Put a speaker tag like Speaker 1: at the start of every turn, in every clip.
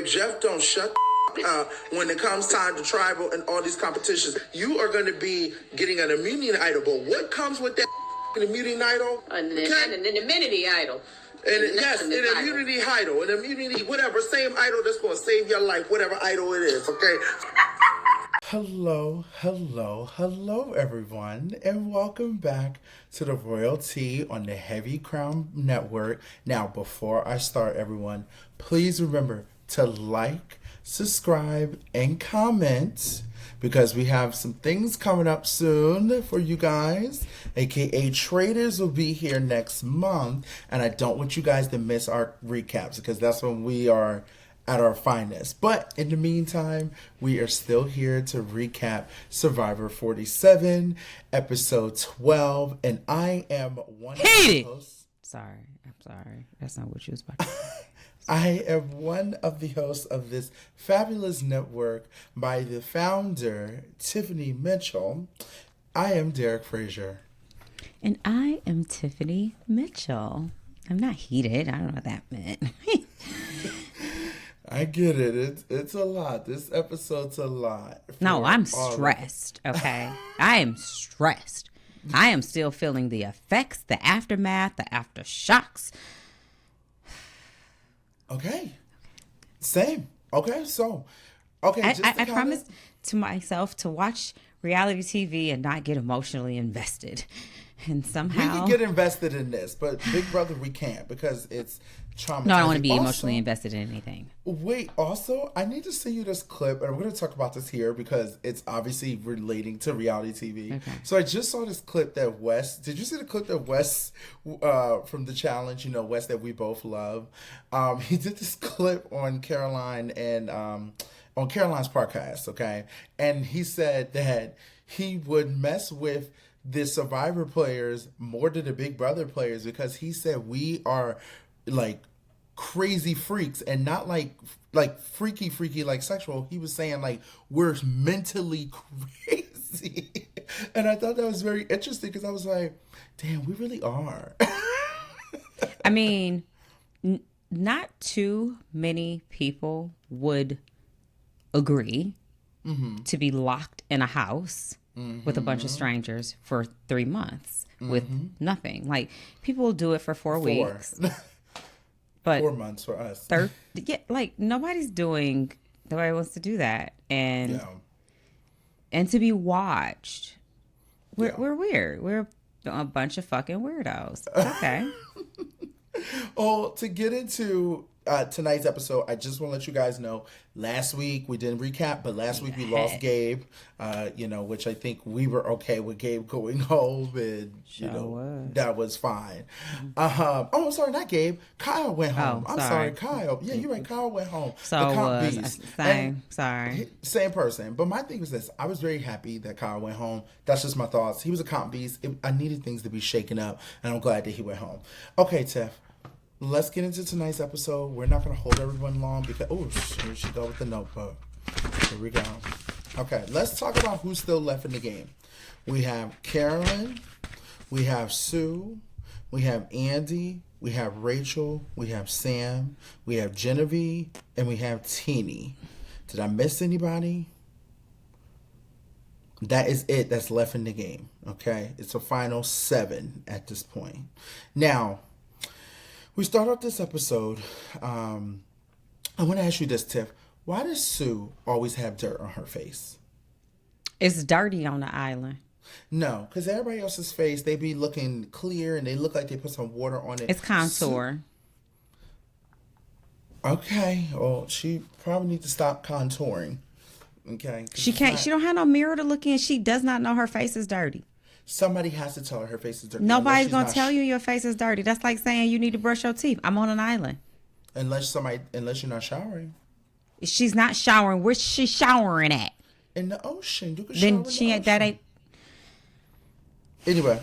Speaker 1: if Jeff don't shut the up when it comes time to tribal and all these competitions, you are going to be getting an immunity idol. But what comes with that immunity idol?
Speaker 2: An immunity idol.
Speaker 1: And yes, an immunity idol, an immunity, whatever, same idol that's going to save your life, whatever idol it is, okay?
Speaker 3: Hello, everyone, and welcome back to the Royalty on the Heavy Crown Network. Now, before I start, everyone, please remember to like, subscribe, and comment, because we have some things coming up soon for you guys, aka Traders will be here next month, and I don't want you guys to miss our recaps, because that's when we are at our finest. But in the meantime, we are still here to recap Survivor 47, episode 12, and I am one of the hosts.
Speaker 4: I'm sorry. That's not what you was about to say.
Speaker 3: I am one of the hosts of this fabulous network by the founder, Tiffany Mitchell. I am Derek Frazier.
Speaker 4: And I am Tiffany Mitchell. I'm not heated. I don't know what that meant.
Speaker 3: I get it. It's a lot. This episode's a lot.
Speaker 4: No, I'm stressed, okay? I am stressed. I am still feeling the effects, the aftermath, the aftershocks.
Speaker 3: Okay. Same. Okay, so. Okay,
Speaker 4: I promised to myself to watch reality TV and not get emotionally invested. And somehow.
Speaker 3: We can get invested in this, but Big Brother, we can't because it's traumatizing.
Speaker 4: No, I don't want to be emotionally invested in anything.
Speaker 3: Wait, also, I need to send you this clip, and we're going to talk about this here because it's obviously relating to reality TV.
Speaker 4: Okay.
Speaker 3: So I just saw this clip that Wes, did you see the clip that Wes from the challenge, you know, Wes that we both love? He did this clip on Caroline and on Caroline's podcast, okay? And he said that he would mess with the Survivor players more than the Big Brother players because he said we are like crazy freaks and not like freaky like sexual. He was saying like we're mentally crazy. And I thought that was very interesting because I was like, damn, we really are.
Speaker 4: I mean, not too many people would agree to be locked in a house with a bunch of strangers for 3 months with nothing. Like, people do it for 4 weeks. But
Speaker 3: 4 months for us.
Speaker 4: Like, nobody wants to do that. And to be watched. We're weird. We're a bunch of fucking weirdos. Okay.
Speaker 3: Oh, to get into tonight's episode, I just want to let you guys know, last week we didn't recap, but last week we lost Gabe, which I think we were okay with Gabe going home, and that was fine. I'm sorry, not Gabe. Kyle went home. I'm sorry, Kyle. Yeah, you're right. Kyle went home. Same person. But my thing was this: I was very happy that Kyle went home. That's just my thoughts. He was a comp beast. I needed things to be shaken up, and I'm glad that he went home. Okay, Tiff. Let's get into tonight's episode. We're not going to hold everyone long because, here she go with the notebook. Here we go. Okay, let's talk about who's still left in the game. We have Carolyn, we have Sue, we have Andy, we have Rachel, we have Sam, we have Genevieve, and we have Teeny. Did I miss anybody? That is it that's left in the game, okay? It's a final 7 at this point. Now, we start off this episode. I want to ask you this, Tiff. Why does Sue always have dirt on her face?
Speaker 4: It's dirty on the island.
Speaker 3: No, because everybody else's face, they be looking clear and they look like they put some water on it.
Speaker 4: It's contour.
Speaker 3: Okay. Well, she probably needs to stop contouring. Okay.
Speaker 4: She can't. She don't have no mirror to look in. She does not know her face is dirty.
Speaker 3: Somebody has to tell her face is dirty.
Speaker 4: Nobody's going to tell you your face is dirty. That's like saying you need to brush your teeth. I'm on an island.
Speaker 3: Unless you're not showering.
Speaker 4: She's not showering. Where's she showering at?
Speaker 3: In the ocean. You can shower in the ocean.
Speaker 4: That ain't.
Speaker 3: Anyway,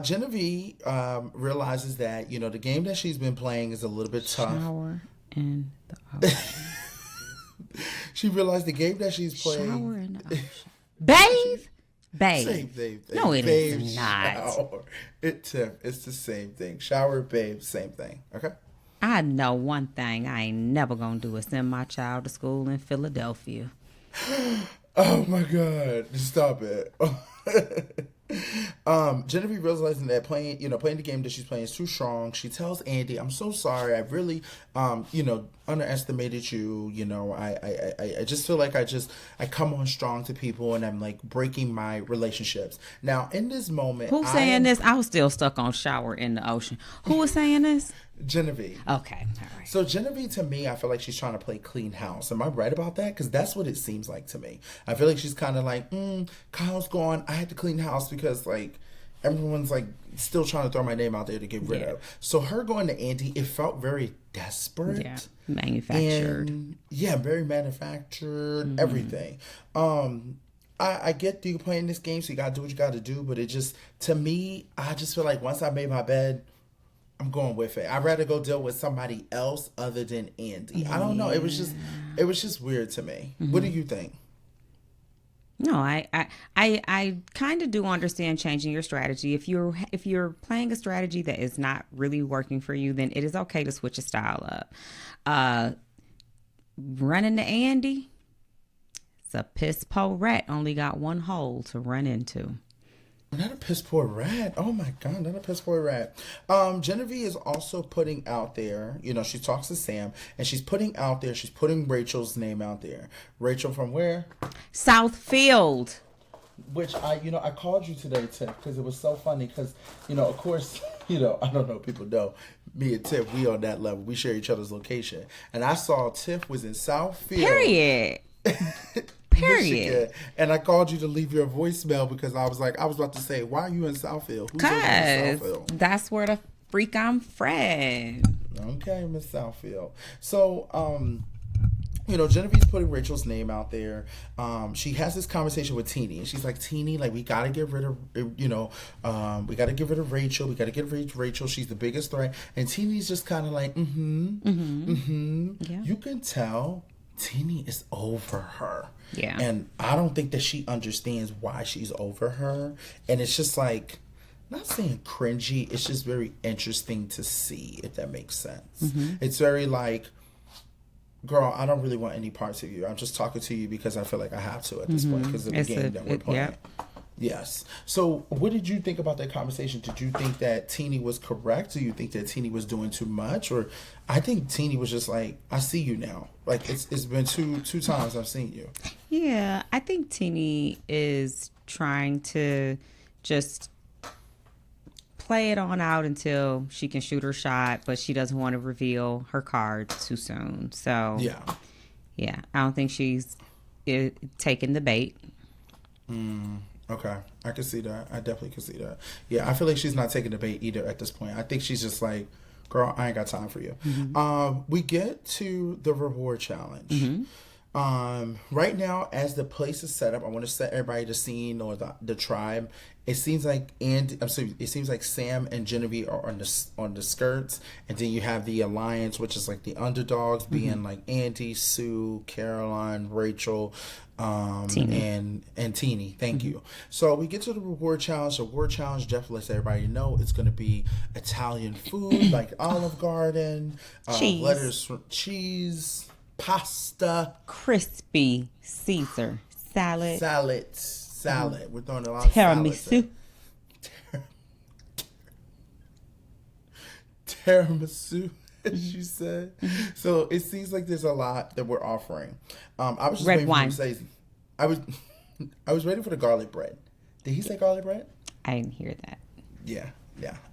Speaker 3: Genevieve realizes that, the game that she's been playing is a little bit tough.
Speaker 4: Shower in the ocean.
Speaker 3: She realized the game that she's playing.
Speaker 4: Shower in the ocean. Bathe? Bathe.
Speaker 3: Same thing.
Speaker 4: No, it
Speaker 3: bathe,
Speaker 4: is not.
Speaker 3: Shower. It's the same thing. Shower, bathe, same thing. Okay?
Speaker 4: I know one thing I ain't never gonna do is send my child to school in Philadelphia.
Speaker 3: Oh my God! Stop it. Genevieve realizing that playing the game that she's playing is too strong. She tells Andy, "I'm so sorry. I really, underestimated you. I just feel like I come on strong to people, and I'm like breaking my relationships." Now, in this moment,
Speaker 4: Who's saying this? I was still stuck on shower in the ocean. Who was saying this?
Speaker 3: Genevieve.
Speaker 4: Okay, all right.
Speaker 3: So Genevieve, to me, I feel like she's trying to play clean house. Am I right about that? Because that's what it seems like to me. I feel like she's kind of like, Kyle's gone. I had to clean house because like everyone's like still trying to throw my name out there to get rid of. So her going to Andy, it felt very desperate.
Speaker 4: Yeah, manufactured.
Speaker 3: And, yeah, very manufactured. Everything. I get you playing this game, so you gotta do what you gotta do. But it just, to me, I just feel like once I made my bed, I'm going with it. I'd rather go deal with somebody else other than Andy. I don't know. It was just weird to me. What do you think?
Speaker 4: No, I kind of do understand changing your strategy. If you're playing a strategy that is not really working for you, then it is okay to switch a style up. Running to Andy, it's a piss po rat. Only got one hole to run into.
Speaker 3: Not a piss poor rat. Oh my God, not a piss poor rat. Genevieve is also putting out there, she talks to Sam and she's putting Rachel's name out there. Rachel from where?
Speaker 4: Southfield.
Speaker 3: Which I called you today, Tiff, because it was so funny because, of course, I don't know, people know me and Tiff, we on that level. We share each other's location. And I saw Tiff was in Southfield.
Speaker 4: Period.
Speaker 3: Michigan, and I called you to leave your voicemail because I was about to say, why are you in Southfield? Who's in Southfield?
Speaker 4: That's where the freak I'm from.
Speaker 3: Okay, Miss Southfield. So, Genevieve's putting Rachel's name out there. She has this conversation with Teeny, and she's like, Teeny, like, we gotta get rid of, we gotta get rid of Rachel. We gotta get rid of Rachel. She's the biggest threat. And Teeny's just kind of like, Yeah. You can tell Teeny is over her.
Speaker 4: Yeah.
Speaker 3: And I don't think that she understands why she's over her. And it's just like, not saying cringy, it's just very interesting to see, if that makes sense. It's very like, girl, I don't really want any parts of you. I'm just talking to you because I feel like I have to at this point because of the game that we're playing. Yes. So what did you think about that conversation? Did you think that Teeny was correct? Do you think that Teeny was doing too much? Or I think Teeny was just like, I see you now. Like it's been two times I've seen you.
Speaker 4: Yeah, I think Teeny is trying to just play it on out until she can shoot her shot, but she doesn't want to reveal her cards too soon. So yeah, I don't think she's taking the bait.
Speaker 3: Okay, I can see that. I definitely can see that. Yeah, I feel like she's not taking the bait either at this point. I think she's just like, girl, I ain't got time for you. We get to the reward challenge. Right now, as the place is set up, I want to set everybody the scene or the tribe. It seems like Sam and Genevieve are on the skirts, and then you have the alliance, which is like the underdogs, being like Andy, Sue, Caroline, Rachel, and Teeny. Thank you. So we get to the reward challenge. The reward challenge definitely lets everybody know it's going to be Italian food like Olive Garden,
Speaker 4: cheese,
Speaker 3: lettuce, cheese, pasta,
Speaker 4: crispy Caesar salad.
Speaker 3: We're throwing a lot of
Speaker 4: tiramisu.
Speaker 3: Tiramisu, as you said. So it seems like there's a lot that we're offering. I was just
Speaker 4: red
Speaker 3: waiting
Speaker 4: wine.
Speaker 3: for him to say. I was waiting for the garlic bread. Did he say garlic bread?
Speaker 4: I didn't hear that.
Speaker 3: Yeah,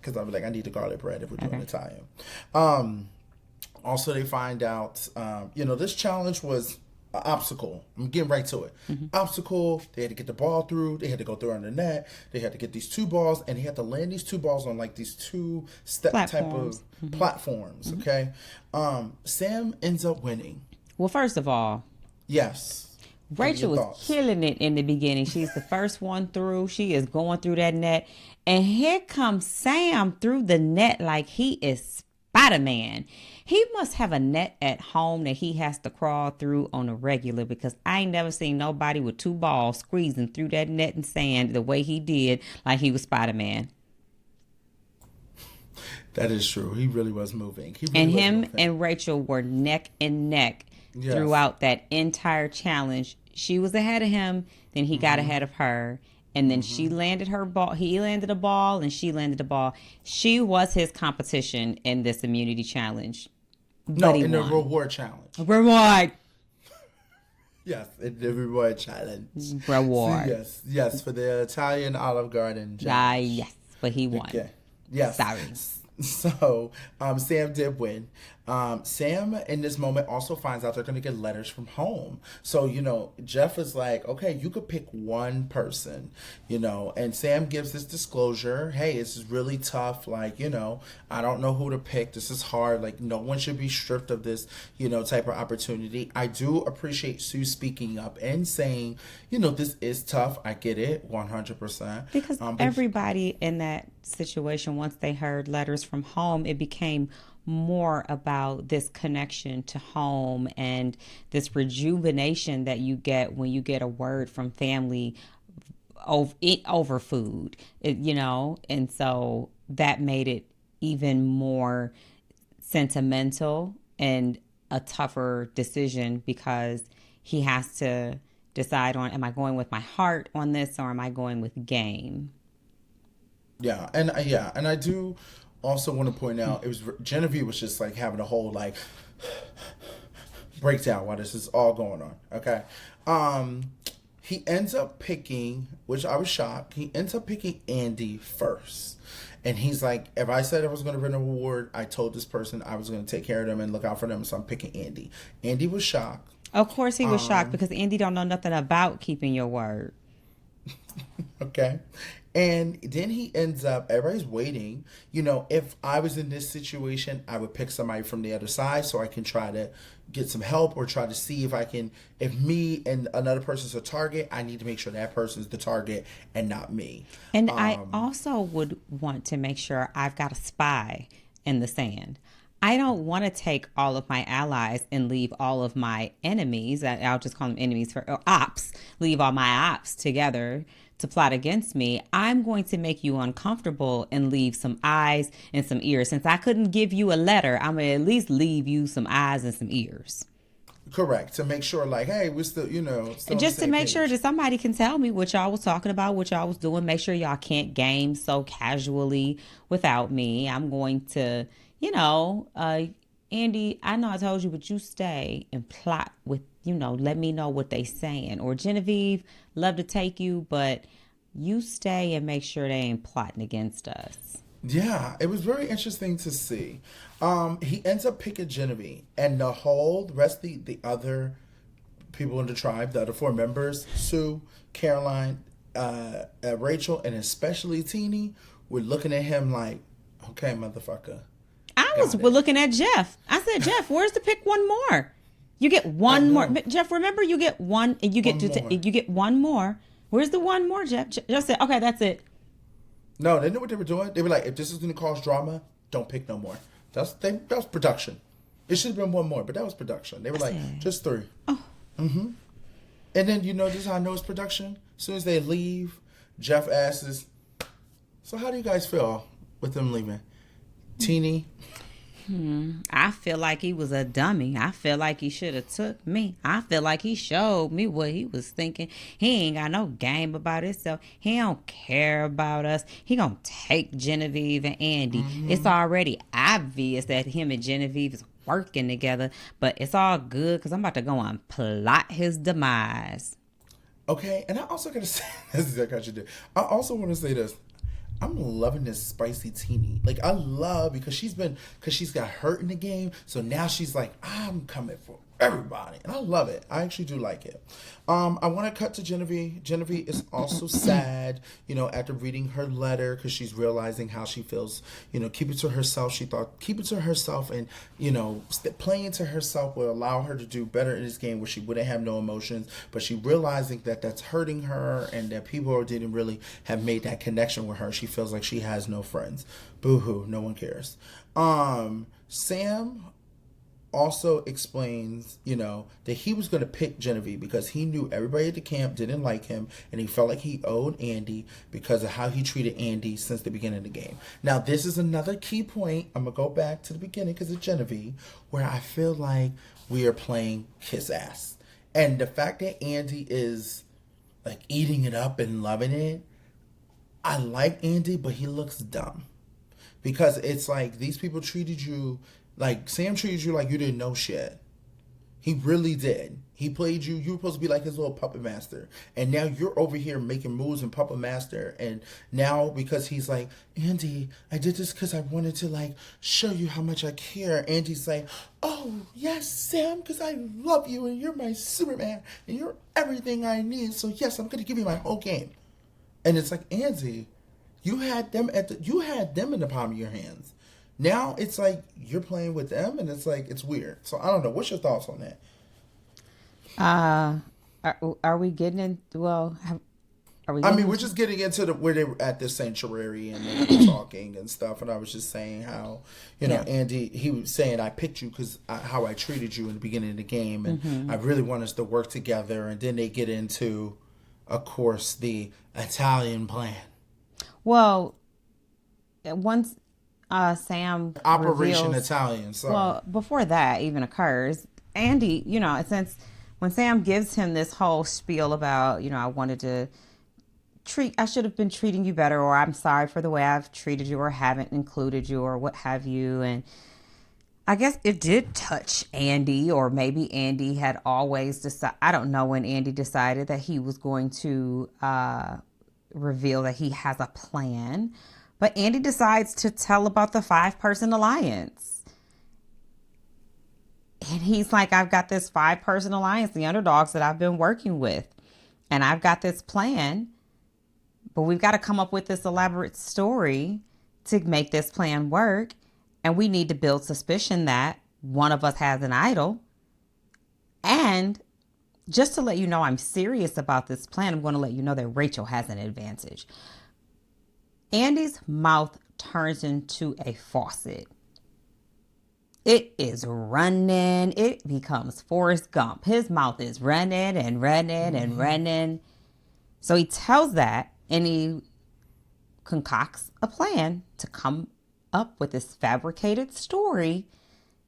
Speaker 3: because I was like, I need the garlic bread if we're doing Italian. Also, they find out, this challenge was an obstacle. I'm getting right to it. Obstacle. They had to get the ball through. They had to go through on the net. They had to get these two balls, and they had to land these two balls on like these two step type of platforms. Okay. Sam ends up winning.
Speaker 4: Well, first of all,
Speaker 3: yes,
Speaker 4: Rachel was killing it in the beginning. She's the first one through. She is going through that net, and here comes Sam through the net like he is Spider-Man. He must have a net at home that he has to crawl through on a regular, because I ain't never seen nobody with two balls squeezing through that net and sand the way he did, like he was Spider-Man.
Speaker 3: That is true. He really was moving. He really
Speaker 4: And
Speaker 3: was
Speaker 4: him
Speaker 3: moving.
Speaker 4: and Rachel were neck and neck
Speaker 3: Yes.
Speaker 4: throughout that entire challenge. She was ahead of him, then he got ahead of her, and then she landed her ball. He landed a ball, and she landed a ball. She was his competition in this immunity challenge.
Speaker 3: No,
Speaker 4: But he
Speaker 3: in the
Speaker 4: won.
Speaker 3: reward challenge.
Speaker 4: Reward.
Speaker 3: Yes, in the reward challenge.
Speaker 4: Reward.
Speaker 3: Yes, for the Italian Olive Garden challenge.
Speaker 4: Ah, yes, but he won.
Speaker 3: Okay. Yes.
Speaker 4: Sorry.
Speaker 3: So, Sam did win. Sam, in this moment, also finds out they're going to get letters from home. So, Jeff is like, okay, you could pick one person, and Sam gives this disclosure. Hey, this is really tough. Like, I don't know who to pick. This is hard. Like, no one should be stripped of this, type of opportunity. I do appreciate Sue speaking up and saying, this is tough. I get it 100%.
Speaker 4: Because everybody in that situation, once they heard letters from home, it became more about this connection to home and this rejuvenation that you get when you get a word from family over food, and so that made it even more sentimental and a tougher decision because he has to decide on, am I going with my heart on this or am I going with game?
Speaker 3: Yeah, and I do also want to point out, Genevieve was just like having a whole like breakdown while this is all going on. Okay, he ends up picking, which I was shocked. He ends up picking Andy first, and he's like, if I said I was going to win an award, I told this person I was going to take care of them and look out for them, so I'm picking Andy. Andy was shocked.
Speaker 4: Of course, he was shocked because Andy don't know nothing about keeping your word.
Speaker 3: Okay. And then he ends up, everybody's waiting. If I was in this situation, I would pick somebody from the other side so I can try to get some help or try to see if me and another person's a target, I need to make sure that person's the target and not me.
Speaker 4: And I also would want to make sure I've got a spy in the sand. I don't want to take all of my allies and leave all of my enemies, I'll just call them enemies, or ops, leave all my ops together to plot against me. I'm going to make you uncomfortable and leave some eyes and some ears. Since I couldn't give you a letter, I'm going to at least leave you some eyes and some ears.
Speaker 3: Correct. To make sure, like, hey, we're still, still
Speaker 4: just to make sure that somebody can tell me what y'all was talking about, what y'all was doing. Make sure y'all can't game so casually without me. I'm going to, Andy, I know I told you, but you stay and plot with, let me know what they saying. Or Genevieve, love to take you, but you stay and make sure they ain't plotting against us.
Speaker 3: Yeah, it was very interesting to see. He ends up picking Genevieve, and the rest of the other people in the tribe, the other 4 members, Sue, Caroline, Rachel, and especially Teeny, were looking at him like, okay, motherfucker.
Speaker 4: I was looking at Jeff. I said, Jeff, where's the pick one more? You get one more. Jeff, remember you get one and you get you get one more. Where's the one more, Jeff? Jeff said, okay, that's it.
Speaker 3: No, they knew what they were doing. They were like, if this is going to cause drama, don't pick no more. That was production. It should have been one more, but that was production. They were like, just 3.
Speaker 4: Oh.
Speaker 3: Mm-hmm. And then, this is how I know it's production. As soon as they leave, Jeff asks, so how do you guys feel with them leaving? Teeny?
Speaker 4: I feel like he was a dummy. I feel like he should have took me. I feel like he showed me what he was thinking. He ain't got no game about himself. He don't care about us. He gonna take Genevieve and Andy. Mm-hmm. It's already obvious that him and Genevieve is working together, but it's all good because I'm about to go and plot his demise.
Speaker 3: Okay, and I also gotta say, this is exactly what you do. I also want to say this. I'm loving this spicy Teeny. Like, I love because she's got hurt in the game. So now she's like, I'm coming for everybody. And I love it. I actually do like it. I want to cut to Genevieve. Genevieve is also sad, after reading her letter because she's realizing how she feels, keep it to herself. She thought keep it to herself and, playing to herself will allow her to do better in this game where she wouldn't have no emotions. But she realizing that that's hurting her and that people didn't really have made that connection with her. She feels like she has no friends. Boo-hoo. No one cares. Sam also explains, that he was going to pick Genevieve because he knew everybody at the camp didn't like him, and he felt like he owed Andy because of how he treated Andy since the beginning of the game. Now, this is another key point. I'm going to go back to the beginning because of Genevieve, where I feel like we are playing kiss ass. And the fact that Andy is like eating it up and loving it, I like Andy, but he looks dumb. Because it's like these people treated you like Sam treated you like you didn't know shit. He really did. He played you. You were supposed to be like his little puppet master. And now you're over here making moves in puppet master. And now because he's like, Andy, I did this because I wanted to like show you how much I care. Andy's like, oh, yes, Sam, because I love you and you're my Superman and you're everything I need. So yes, I'm going to give you my whole game. And it's like, Andy, you had them in the palm of your hands. Now it's like you're playing with them, and it's like it's weird. So I don't know. What's your thoughts on that?
Speaker 4: Are we getting in? Well, are we?
Speaker 3: We're just getting into where they were at this sanctuary and they were talking and stuff. And I was just saying how, Andy, he was saying I picked you because how I treated you in the beginning of the game, and I really want us to work together. And then they get into, of course, the Italian plan.
Speaker 4: Well, once Sam
Speaker 3: Operation
Speaker 4: reveals,
Speaker 3: Italian. Sorry.
Speaker 4: Well, before that even occurs, Andy, since when Sam gives him this whole spiel about, I should have been treating you better, or I'm sorry for the way I've treated you or haven't included you or what have you. And I guess it did touch Andy, or maybe Andy had always decided, I don't know when Andy decided that he was going to reveal that he has a plan. But Andy decides to tell about the 5-person alliance. And he's like, I've got this 5-person alliance, the underdogs that I've been working with. And I've got this plan. But we've got to come up with this elaborate story to make this plan work. And we need to build suspicion that one of us has an idol. And just to let you know I'm serious about this plan, I'm going to let you know that Rachel has an advantage. Andy's mouth turns into a faucet. It is running. It becomes Forrest Gump. His mouth is running and running and running. So he tells that, and he concocts a plan to come up with this fabricated story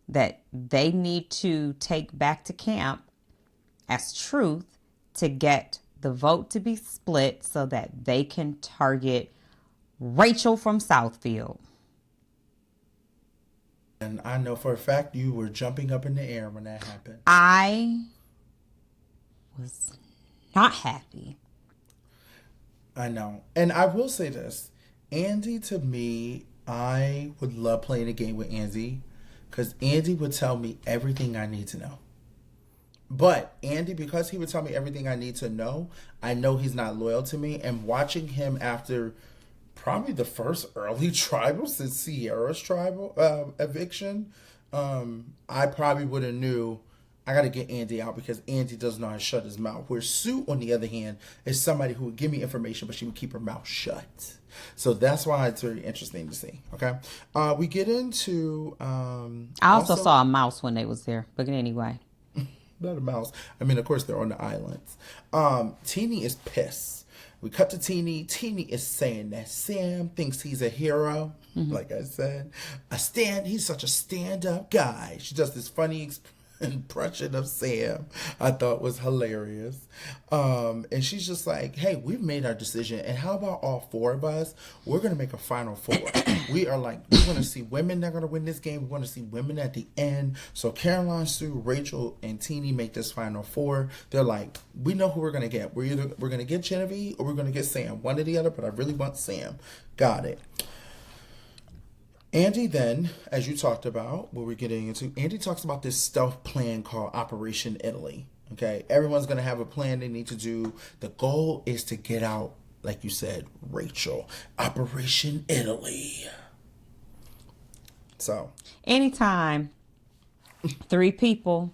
Speaker 4: that they need to take back to camp as truth to get the vote to be split so that they can target Rachel from Southfield.
Speaker 3: And I know for a fact you were jumping up in the air when that happened.
Speaker 4: I was not happy.
Speaker 3: I know. And I will say this. Andy, to me, I would love playing a game with Andy because Andy would tell me everything I need to know. But Andy, because he would tell me everything I need to know, I know he's not loyal to me. And watching him after probably the first early tribal since Sierra's tribal eviction, I probably would have knew I got to get Andy out because Andy doesn't know how to shut his mouth. Where Sue, on the other hand, is somebody who would give me information, but she would keep her mouth shut. So that's why it's very interesting to see. Okay, we get into.
Speaker 4: I also saw a mouse when they was there, but anyway.
Speaker 3: Not a mouse. Of course, they're on the islands. Teeny is pissed. We cut to Teeny. Teeny is saying that Sam thinks he's a hero. Like I said, he's such a stand-up guy. She does this funny impression of Sam I thought was hilarious. And she's just like, hey, we've made our decision, and how about all 4 of us? We're gonna make a final 4. We want to see women that are gonna win this game. We want to see women at the end. So Caroline, Sue, Rachel, and Teeny make this final 4. They're like, we know who we're gonna get. We're gonna get Genevieve or we're gonna get Sam, one or the other, but I really want Sam. Got it. Andy then, as you talked about, what we're getting into, Andy talks about this stealth plan called Operation Italy. Okay, everyone's going to have a plan they need to do. The goal is to get out, like you said, Rachel. Operation Italy. So.
Speaker 4: Anytime 3 people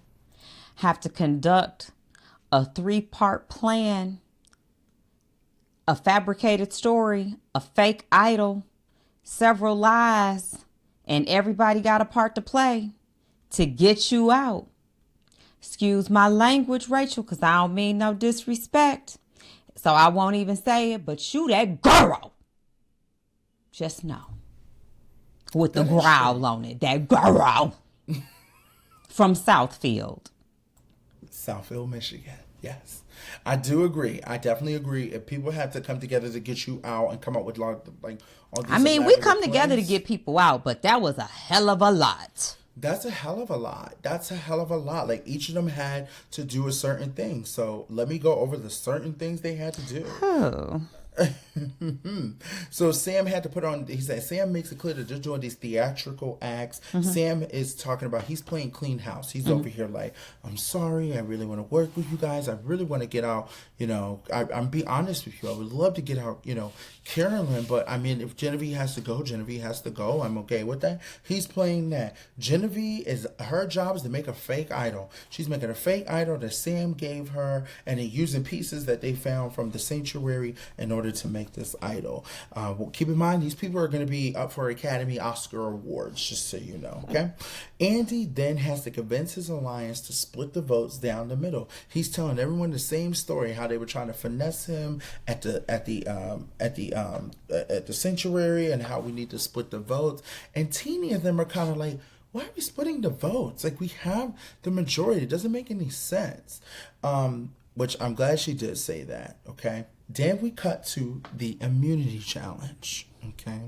Speaker 4: have to conduct a 3-part plan, a fabricated story, a fake idol, several lies, and everybody got a part to play, to get you out. Excuse my language, Rachel, because I don't mean no disrespect. So I won't even say it, but you that girl. Just know. With the growl on it. That girl. From Southfield.
Speaker 3: Southfield, Michigan. Yes. I do agree. I definitely agree. If people have to come together to get you out and come up with like all these,
Speaker 4: I mean, we come together to get people out, but that was a hell of a lot.
Speaker 3: That's a hell of a lot. That's a hell of a lot. Like, each of them had to do a certain thing. So let me go over the certain things they had to do.
Speaker 4: Oh.
Speaker 3: So Sam had to put on, he said, Sam makes it clear that they're doing these theatrical acts. Sam is talking about, he's playing clean house. He's over here like, I'm sorry, I really want to work with you guys. I really want to get out, you know, I'm be honest with you. I would love to get out, you know, Carolyn, but I mean, if Genevieve has to go, Genevieve has to go. I'm okay with that. He's playing that. Genevieve her job is to make a fake idol. She's making a fake idol that Sam gave her, and then using pieces that they found from the sanctuary in order to make this idol. Well, keep in mind, these people are going to be up for Academy Oscar Awards, just so you know, okay? Andy then has to convince his alliance to split the votes down the middle. He's telling everyone the same story, how they were trying to finesse him at the sanctuary, and how we need to split the votes. And teeny of them are kind of like, why are we splitting the votes? Like, we have the majority. It doesn't make any sense. Which I'm glad she did say that, okay? Then we cut to the immunity challenge, okay?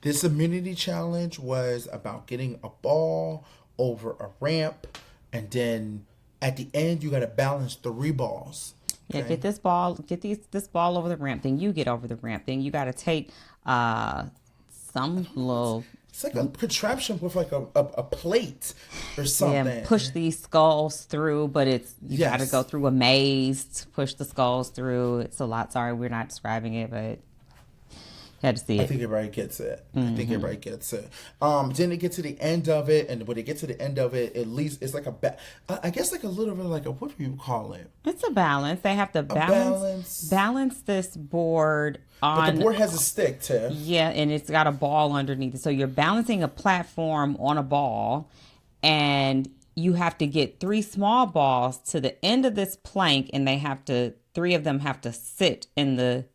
Speaker 3: This immunity challenge was about getting a ball over a ramp, and then at the end, you got to balance 3 balls. Okay?
Speaker 4: Yeah, this ball over the ramp. Then you get over the ramp. Then you got to take some little...
Speaker 3: It's like a contraption with like a plate or something.
Speaker 4: Yeah, push these skulls through, but you got to go through a maze to push the skulls through. It's a lot. Sorry, we're not describing it, but you had to see it.
Speaker 3: I think everybody gets it. I think everybody gets it. Then they get to the end of it, and when they get to the end of it, at least it's like I guess like a little bit like what do you call it?
Speaker 4: It's a balance. They have to balance this board on.
Speaker 3: But the board has a stick too.
Speaker 4: Yeah, and it's got a ball underneath it. So you're balancing a platform on a ball, and you have to get 3 small balls to the end of this plank, and 3 of them have to sit in the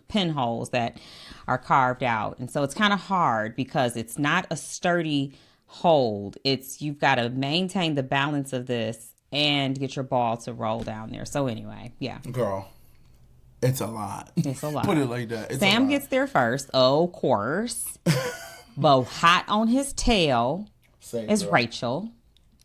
Speaker 4: pinholes that are carved out. And so it's kind of hard because it's not a sturdy hold. You've got to maintain the balance of this and get your ball to roll down there. So anyway, yeah.
Speaker 3: Girl, it's a lot.
Speaker 4: It's a lot.
Speaker 3: Put it like that.
Speaker 4: Sam gets there first, of course. But hot on his tail is Rachel.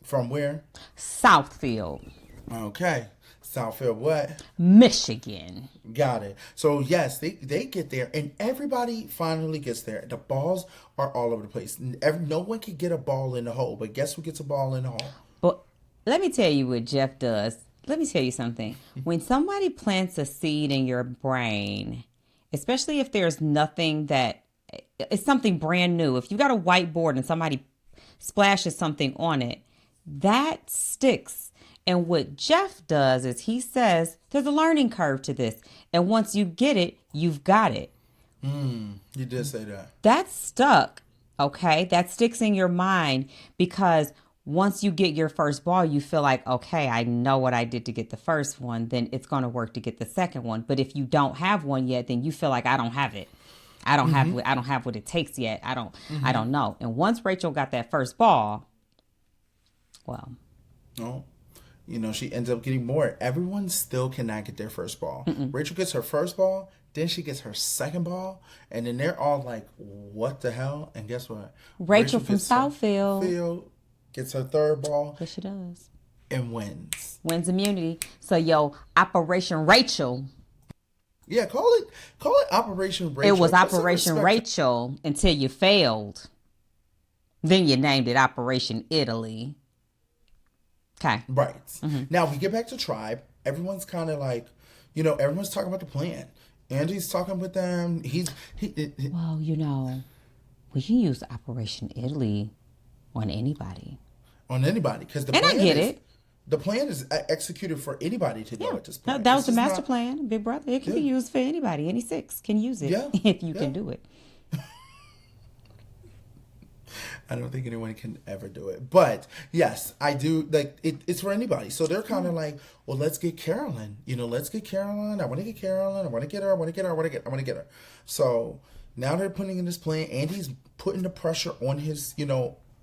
Speaker 3: From where?
Speaker 4: Southfield.
Speaker 3: Okay. Southfield what?
Speaker 4: Michigan.
Speaker 3: Got it. So yes, they get there, and everybody finally gets there. The balls are all over the place. No one can get a ball in the hole, but guess who gets a ball in the hole?
Speaker 4: But let me tell you what Jeff does. Let me tell you something. When somebody plants a seed in your brain, especially if there's nothing it's something brand new. If you got a whiteboard and somebody splashes something on it, that sticks. And what Jeff does is he says, there's a learning curve to this. And once you get it, you've got it.
Speaker 3: You did say that.
Speaker 4: That's stuck, okay? That sticks in your mind because once you get your first ball, you feel like, okay, I know what I did to get the first one. Then it's going to work to get the second one. But if you don't have one yet, then you feel like I don't have it. I don't have what it takes yet. I don't know. And once Rachel got that first ball, well.
Speaker 3: Oh. You know, she ends up getting more. Everyone still cannot get their first ball. Rachel gets her first ball, then she gets her second ball, and then they're all like, what the hell? And guess what?
Speaker 4: Rachel from Southfield
Speaker 3: gets her third ball.
Speaker 4: Yes, she does.
Speaker 3: And wins.
Speaker 4: Wins immunity. So, Operation Rachel.
Speaker 3: Yeah, call it Operation Rachel.
Speaker 4: It was Operation Rachel until you failed. Then you named it Operation Italy. Okay.
Speaker 3: Right. Now we get back to Tribe. Everyone's kind of like, everyone's talking about the plan. Andy's talking with them.
Speaker 4: Well, we can use Operation Italy on anybody. Because I get it.
Speaker 3: The plan is executed for anybody to go at this point.
Speaker 4: That was the master plan, Big Brother. It can be used for anybody. Any 6 can use it if you can do it.
Speaker 3: I don't think anyone can ever do it. But yes, I do. Like it's for anybody. So they're kind of like, well, let's get Carolyn. Let's get Carolyn. I want to get Carolyn. I want to get her. I want to get her. I want to get her. So now they're putting in this plan. Andy's putting the pressure on his,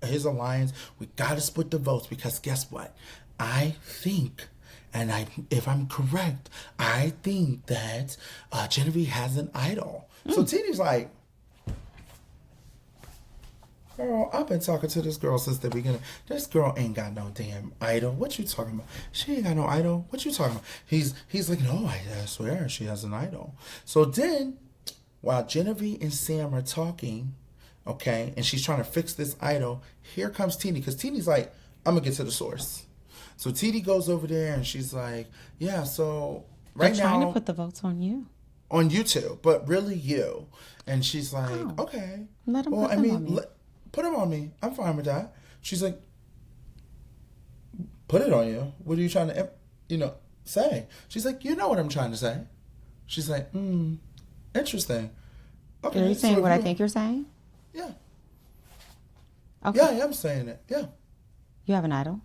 Speaker 3: his alliance. We got to split the votes because guess what? I think, if I'm correct, I think that Genevieve has an idol. So Tina's like, girl, I've been talking to this girl since the beginning. This girl ain't got no damn idol. What you talking about? She ain't got no idol. What you talking about? He's like, no, I swear she has an idol. So then, while Genevieve and Sam are talking, okay, and she's trying to fix this idol, here comes Tina, because Tina's like, I'm gonna get to the source. So Tina goes over there and she's like, yeah, so right
Speaker 4: They're
Speaker 3: now,
Speaker 4: trying to put the votes on you.
Speaker 3: On you two, but really you. And she's like, okay.
Speaker 4: Let them put them on me.
Speaker 3: Put them on me. I'm fine with that. She's like, put it on you. What are you trying to, say? She's like, you know what I'm trying to say. She's like, interesting. Okay.
Speaker 4: Are you saying what I think you're saying?
Speaker 3: Yeah.
Speaker 4: Okay.
Speaker 3: Yeah, I am saying it. Yeah.
Speaker 4: You have an idol?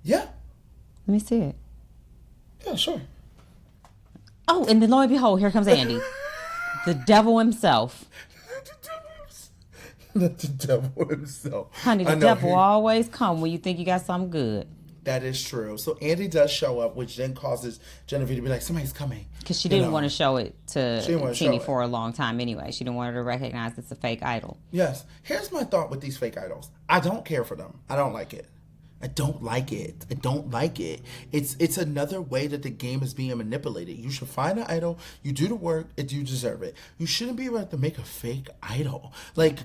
Speaker 3: Yeah.
Speaker 4: Let me see it.
Speaker 3: Yeah, sure.
Speaker 4: Oh, and then lo and behold, here comes Andy. The devil himself.
Speaker 3: The devil himself.
Speaker 4: Honey, the devil always come when you think you got something good.
Speaker 3: That is true. So Andy does show up, which then causes Genevieve to be like, somebody's coming.
Speaker 4: Because she didn't want to show it to Teeny for a long time anyway. She didn't want her to recognize it's a fake idol.
Speaker 3: Yes. Here's my thought with these fake idols. I don't care for them. I don't like it. I don't like it. I don't like it. It's another way that the game is being manipulated. You should find an idol. You do the work, and you deserve it. You shouldn't be able to make a fake idol. Like,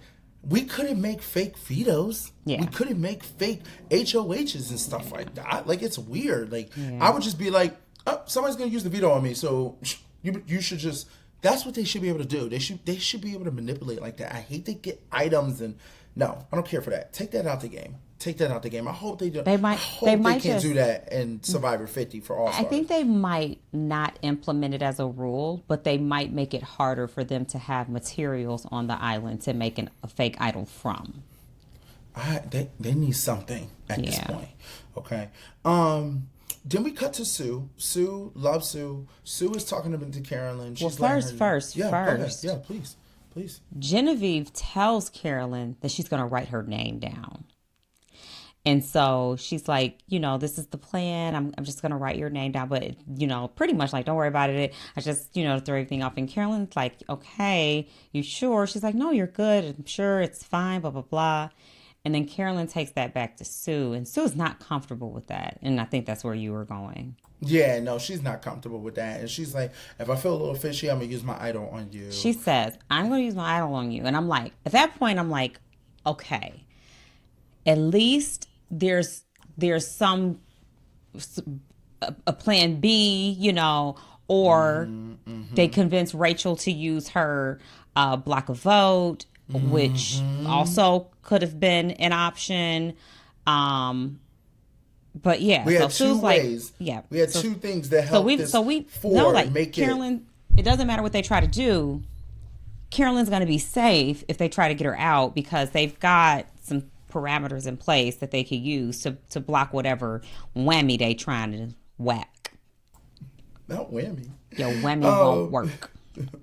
Speaker 3: we couldn't make fake vetoes.
Speaker 4: Yeah.
Speaker 3: We couldn't make fake HOHs and stuff like that. Like, it's weird. Like, I would just be like, oh, somebody's going to use the veto on me, so you should just... That's what they should be able to do. They should be able to manipulate like that. I hate to get items and... No, I don't care for that. Take that out the game. Take that out the game. I hope they do. They can't do that in Survivor 50 for All Stars.
Speaker 4: I think they might not implement it as a rule, but they might make it harder for them to have materials on the island to make a fake idol from.
Speaker 3: They need something at this point. Okay. Then we cut to Sue. Sue loves Sue. Sue is talking to Carolyn. She's
Speaker 4: first.
Speaker 3: Yeah, please.
Speaker 4: Genevieve tells Carolyn that she's going to write her name down. And so she's like, this is the plan. I'm just going to write your name down. But, pretty much like, don't worry about it. I just, throw everything off. And Carolyn's like, okay, you sure? She's like, no, you're good. I'm sure it's fine, blah, blah, blah. And then Carolyn takes that back to Sue. And Sue's not comfortable with that. And I think that's where you were going.
Speaker 3: Yeah, no, she's not comfortable with that. And she's like, if I feel a little fishy, I'm going to use my idol on you.
Speaker 4: She says, I'm going to use my idol on you. And I'm like, at that point, I'm like, okay, at least there's some, a plan B, or they convince Rachel to use her block a vote, which also could have been an option. But yeah,
Speaker 3: we had two ways. We had two things that helped
Speaker 4: Carolyn, it doesn't matter what they try to do. Carolyn's going to be safe if they try to get her out because they've got some parameters in place that they could use to block whatever whammy they trying to whack.
Speaker 3: Not whammy.
Speaker 4: Your whammy won't work.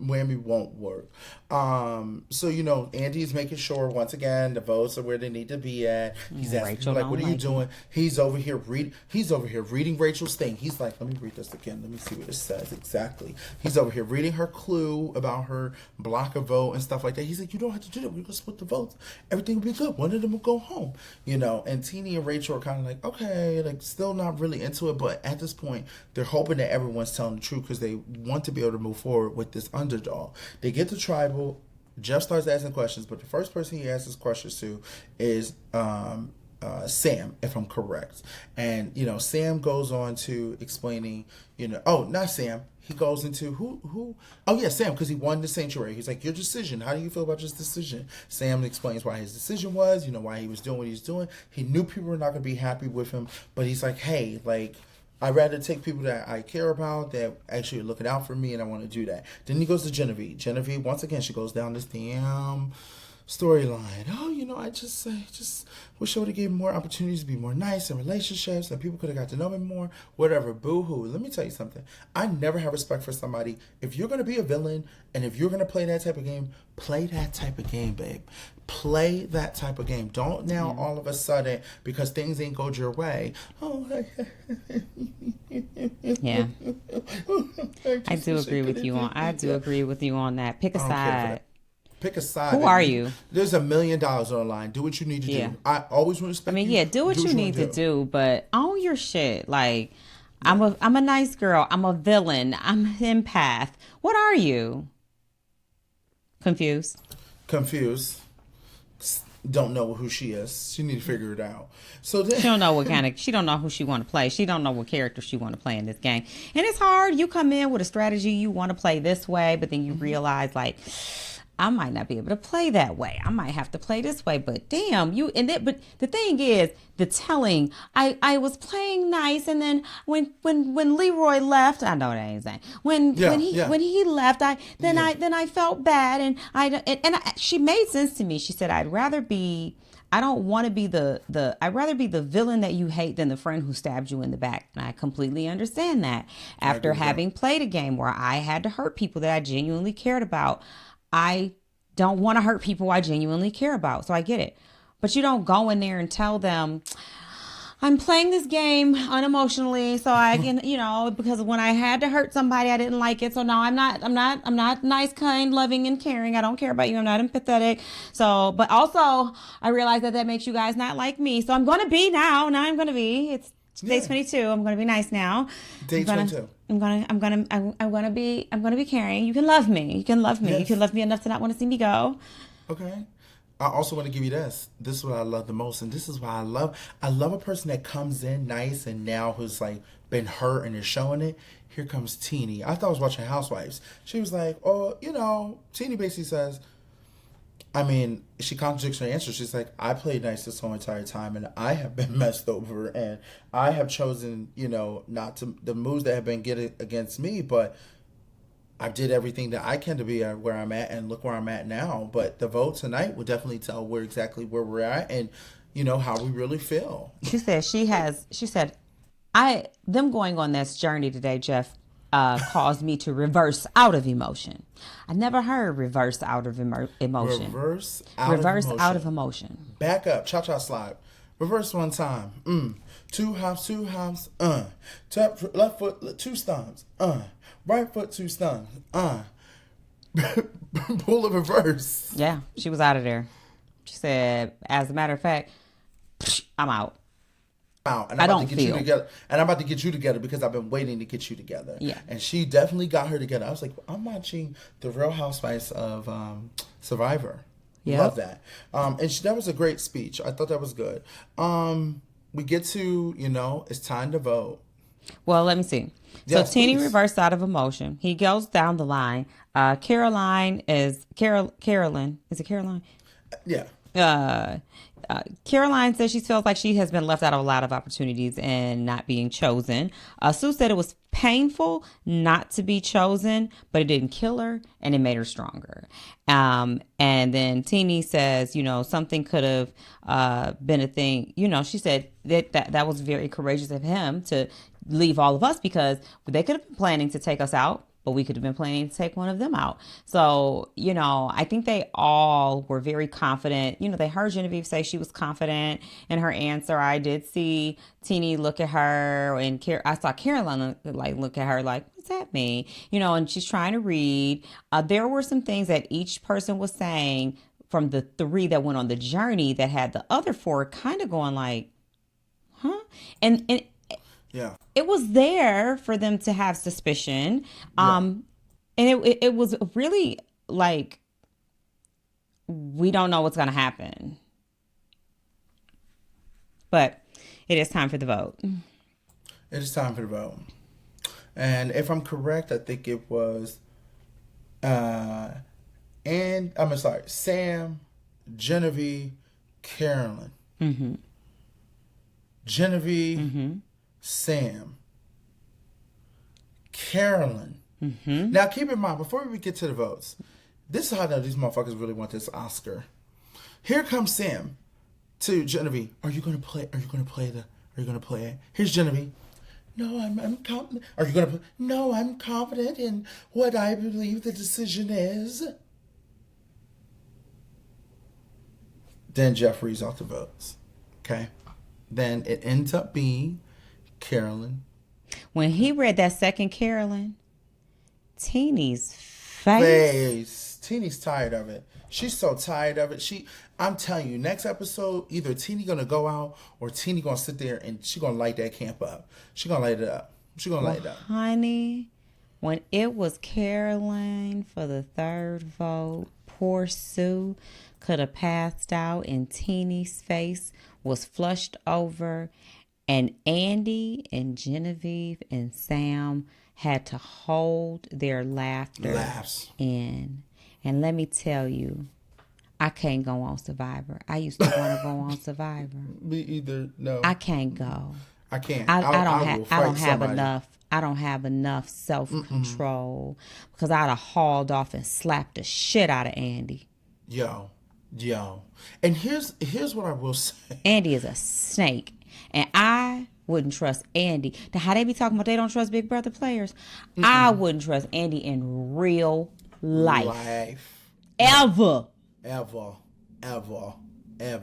Speaker 3: Whammy won't work. So Andy's making sure once again the votes are where they need to be at. He's asking
Speaker 4: Rachel
Speaker 3: like, "What are you doing?" He's over here reading Rachel's thing. He's like, "Let me read this again. Let me see what it says exactly." He's over here reading her clue about her block a vote and stuff like that. He's like, "You don't have to do that. We're gonna split the votes. Everything will be good. One of them will go home." And Teeny and Rachel are kind of like, okay, like still not really into it, but at this point, they're hoping that everyone's telling the truth because they want to be able to move forward with this underdog. They get to tribal. Jeff starts asking questions, but the first person he asks questions to is Sam, if I'm correct. And Sam goes on to explaining, not Sam. He goes into who? Oh yeah, Sam, because he won the sanctuary. He's like, your decision. How do you feel about your decision? Sam explains why his decision was, why he was doing what he was doing. He knew people were not going to be happy with him, but he's like, hey, like, I'd rather take people that I care about, that actually are looking out for me, and I want to do that. Then he goes to Genevieve. Genevieve, once again, she goes down this damn storyline. Oh, I just wish I would have given more opportunities to be more nice in relationships and people could have got to know me more. Whatever. Boo hoo. Let me tell you something. I never have respect for somebody. If you're going to be a villain and if you're going to play that type of game, play that type of game, babe. Play that type of game. Don't now all of a sudden, because things ain't go your way. Oh,
Speaker 4: Yeah. I do agree with you on. I do agree with you on that. Pick a side.
Speaker 3: Pick a side.
Speaker 4: Who are you?
Speaker 3: There's $1 million on the line. Do what you need to do. I always respect you.
Speaker 4: Do what you need to do, but own your shit. Like, I'm a nice girl. I'm a villain. I'm an empath. What are you? Confused.
Speaker 3: Don't know who she is. She need to figure it out. So then,
Speaker 4: she don't know she don't know who she want to play. She don't know what character she want to play in this game. And it's hard. You come in with a strategy, you want to play this way, but then you realize, like, I might not be able to play that way. I might have to play this way, but damn, but the thing is, the telling, I was playing nice, and then when Leroy left, I know that ain't saying, when he left, I felt bad, and she made sense to me. She said, I'd rather be the villain that you hate than the friend who stabbed you in the back. And I completely understand that. After having played a game where I had to hurt people that I genuinely cared about, I don't want to hurt people I genuinely care about. So I get it. But you don't go in there and tell them, I'm playing this game unemotionally so I can, because when I had to hurt somebody, I didn't like it. So no, I'm not nice, kind, loving, and caring. I don't care about you. I'm not empathetic. So, but also I realize that makes you guys not like me. So I'm going to be now. Now I'm going to be. It's day 22. I'm going to be nice now.
Speaker 3: Day 22.
Speaker 4: I'm gonna be caring. You can love me. You can love me. Yes. You can love me enough to not want to see me go.
Speaker 3: Okay. I also want to give you this. This is what I love the most, and this is why I love a person that comes in nice and now who's like been hurt and is showing it. Here comes Teeny. I thought I was watching Housewives. She was like, Teeny basically says, she contradicts her answer. She's like, I played nice this whole entire time, and I have been messed over, and I have chosen, not to, the moves that have been getting against me, but I did everything that I can to be where I'm at, and look where I'm at now. But the vote tonight will definitely tell exactly where we're at, and how we really feel.
Speaker 4: She said, them going on this journey today, Jeff, caused me to reverse out of emotion. I never heard reverse out of emotion.
Speaker 3: Reverse
Speaker 4: out of emotion.
Speaker 3: Back up, cha-cha slide. Reverse one time. 2 hops. Tap left foot, 2 stomps. Right foot, 2 stomps. Pull a reverse.
Speaker 4: Yeah, she was out of there. She said, as a matter of fact, I'm out.
Speaker 3: And I'm about to get you together. And I'm about to get you together because I've been waiting to get you together.
Speaker 4: Yeah.
Speaker 3: And she definitely got her together. I was like, I'm watching The Real Housewives of Survivor. Yep. Love that. And that was a great speech. I thought that was good. We get to, it's time to vote.
Speaker 4: Well, let me see. So Teeny reversed out of emotion. He goes down the line. Carolyn. Is it Caroline?
Speaker 3: Yeah.
Speaker 4: Caroline says she feels like she has been left out of a lot of opportunities and not being chosen. Sue said it was painful not to be chosen, but it didn't kill her and it made her stronger. And then Teeny says, something could have been a thing. She said that was very courageous of him to leave all of us because they could have been planning to take us out. But we could have been planning to take one of them out. So, I think they all were very confident. They heard Genevieve say she was confident in her answer. I did see Teeny look at her, and I saw Caroline look at her like, what's that mean? And she's trying to read. There were some things that each person was saying from the 3 that went on the journey that had the other 4 kind of going like, huh? And
Speaker 3: yeah,
Speaker 4: it was there for them to have suspicion. And it was really like, we don't know what's going to happen. But it is time for the vote.
Speaker 3: It is time for the vote. And if I'm correct, I think it was, Sam, Genevieve, Carolyn.
Speaker 4: Mm-hmm.
Speaker 3: Genevieve,
Speaker 4: mm-hmm.
Speaker 3: Sam, Carolyn.
Speaker 4: Mm-hmm.
Speaker 3: Now, keep in mind, before we get to the votes, this is how these motherfuckers really want this Oscar. Here comes Sam to Genevieve. Are you gonna play? Are you gonna play it? Here's Genevieve. No, I'm confident. Are you gonna play? No, I'm confident in what I believe the decision is. Then Jeff reads out the votes. Okay. Then it ends up being Carolyn.
Speaker 4: When he read that second Carolyn, Teeny's face.
Speaker 3: Teeny's tired of it. She's so tired of it. I'm telling you, next episode, either Teeny gonna go out or Teeny gonna sit there and she gonna light that camp up. She gonna light it up.
Speaker 4: Honey, when it was Caroline for the third vote, poor Sue could have passed out and Teeny's face was flushed over, and Andy and Genevieve and Sam had to hold their laughs in. And let me tell you, I can't go on Survivor. I used to want to go on Survivor.
Speaker 3: Me either. No,
Speaker 4: I can't go.
Speaker 3: I can't.
Speaker 4: I don't have enough. I don't have enough self-control because I'd have hauled off and slapped the shit out of Andy.
Speaker 3: Yo. And here's what I will say.
Speaker 4: Andy is a snake, and I wouldn't trust Andy. Now, how they be talking about they don't trust Big Brother players? I wouldn't trust Andy in real life. Ever.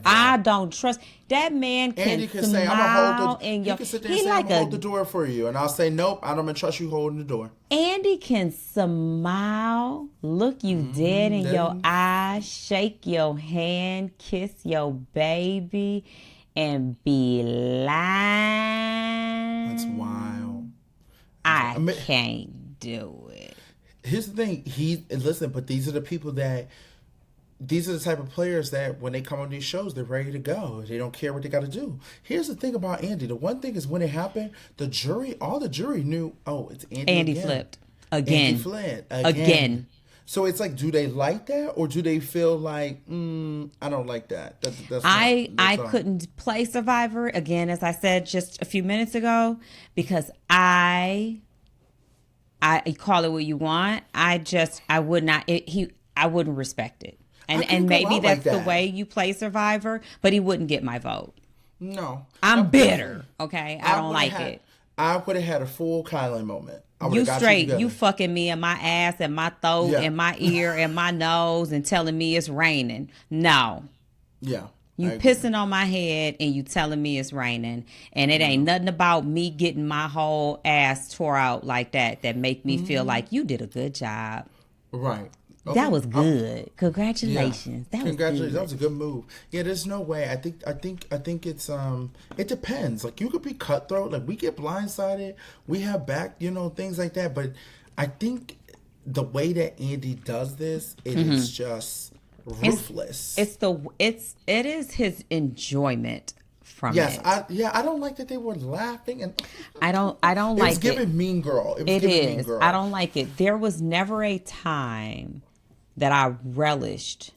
Speaker 4: I don't trust that man.
Speaker 3: Andy can say, "I'm gonna hold the." He can sit there and say, "I'm gonna hold the door for you," and I'll say, "Nope, I don't trust you holding the door."
Speaker 4: Andy can smile, look you dead in your eyes, shake your hand, kiss your baby, and be lying.
Speaker 3: That's wild.
Speaker 4: I can't do it.
Speaker 3: Here's the thing. Listen, but these are the people that. These are the type of players that when they come on these shows, they're ready to go. They don't care what they got to do. Here's the thing about Andy. The one thing is when it happened, all the jury knew, oh, it's Andy
Speaker 4: Andy
Speaker 3: again.
Speaker 4: flipped. Again.
Speaker 3: Andy flipped. Again. So it's like, do they like that? Or do they feel like, I don't like that?
Speaker 4: I couldn't play Survivor, again, as I said just a few minutes ago, because I call it what you want. I would not, I wouldn't respect it. And maybe that's the way you play Survivor, but he wouldn't get my vote.
Speaker 3: No.
Speaker 4: I'm bitter, okay? I don't like it.
Speaker 3: I would have had a full Kylie moment.
Speaker 4: You straight, you fucking me in my ass and my throat and my ear and my nose and telling me it's raining. No.
Speaker 3: Yeah.
Speaker 4: You pissing on my head and you telling me it's raining. And it ain't nothing about me getting my whole ass tore out like that make me feel like you did a good job.
Speaker 3: Right.
Speaker 4: Okay. That was good. Congratulations.
Speaker 3: Yeah.
Speaker 4: That was good.
Speaker 3: That was a good move. Yeah, there's no way. I think it's it depends. Like you could be cutthroat. Like we get blindsided. We have back, things like that. But I think the way that Andy does this, it is just ruthless.
Speaker 4: It is his enjoyment from
Speaker 3: yes,
Speaker 4: it.
Speaker 3: I don't like that they were laughing and
Speaker 4: I don't like it.
Speaker 3: It was giving Mean Girl. Mean Girl.
Speaker 4: I don't like it. There was never a time that I relished.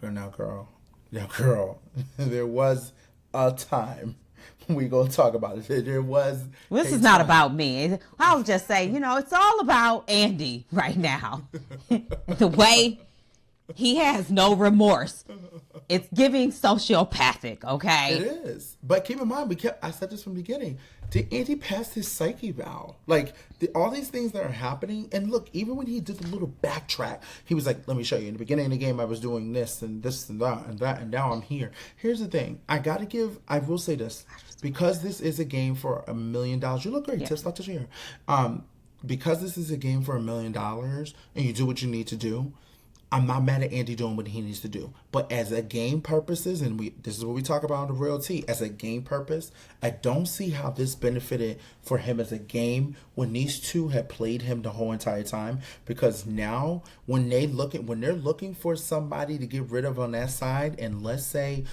Speaker 3: Girl. There was a time. We gonna talk about it. There was.
Speaker 4: Well, this is not about me. I'll just say, it's all about Andy right now. The way he has no remorse. It's giving sociopathic, okay?
Speaker 3: It is. But keep in mind, I said this from the beginning. Did Andy pass his psyche valve? Like, all these things that are happening, and look, even when he did the little backtrack, he was like, let me show you. In the beginning of the game, I was doing this and this and that, and now I'm here. Here's the thing. I will say this. Because this is a game for $1 million, you look great. Tips not to share. Because this is a game for $1 million, and you do what you need to do, I'm not mad at Andy doing what he needs to do. But as a game purposes, and this is what we talk about on the Real Tea, as a game purpose, I don't see how this benefited for him as a game when these two had played him the whole entire time. Because now, when they're looking for somebody to get rid of on that side, and let's say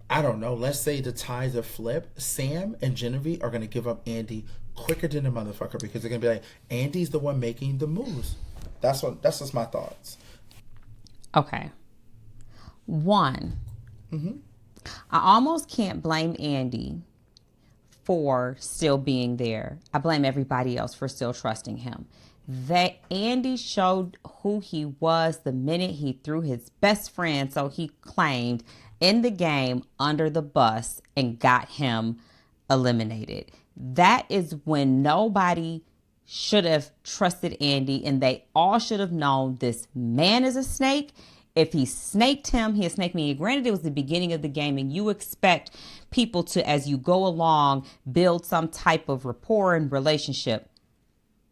Speaker 3: the ties are flipped, Sam and Genevieve are going to give up Andy quicker than a motherfucker because they're going to be like, Andy's the one making the moves. That's just my thoughts.
Speaker 4: Okay. One, I almost can't blame Andy for still being there. I blame everybody else for still trusting him. that Andy showed who he was the minute he threw his best friend, so he claimed, in the game under the bus and got him eliminated. That is when nobody should have trusted Andy, and they all should have known this man is a snake. If he snaked him, he snaked me. Granted, it was the beginning of the game, and you expect people to, as you go along, build some type of rapport and relationship.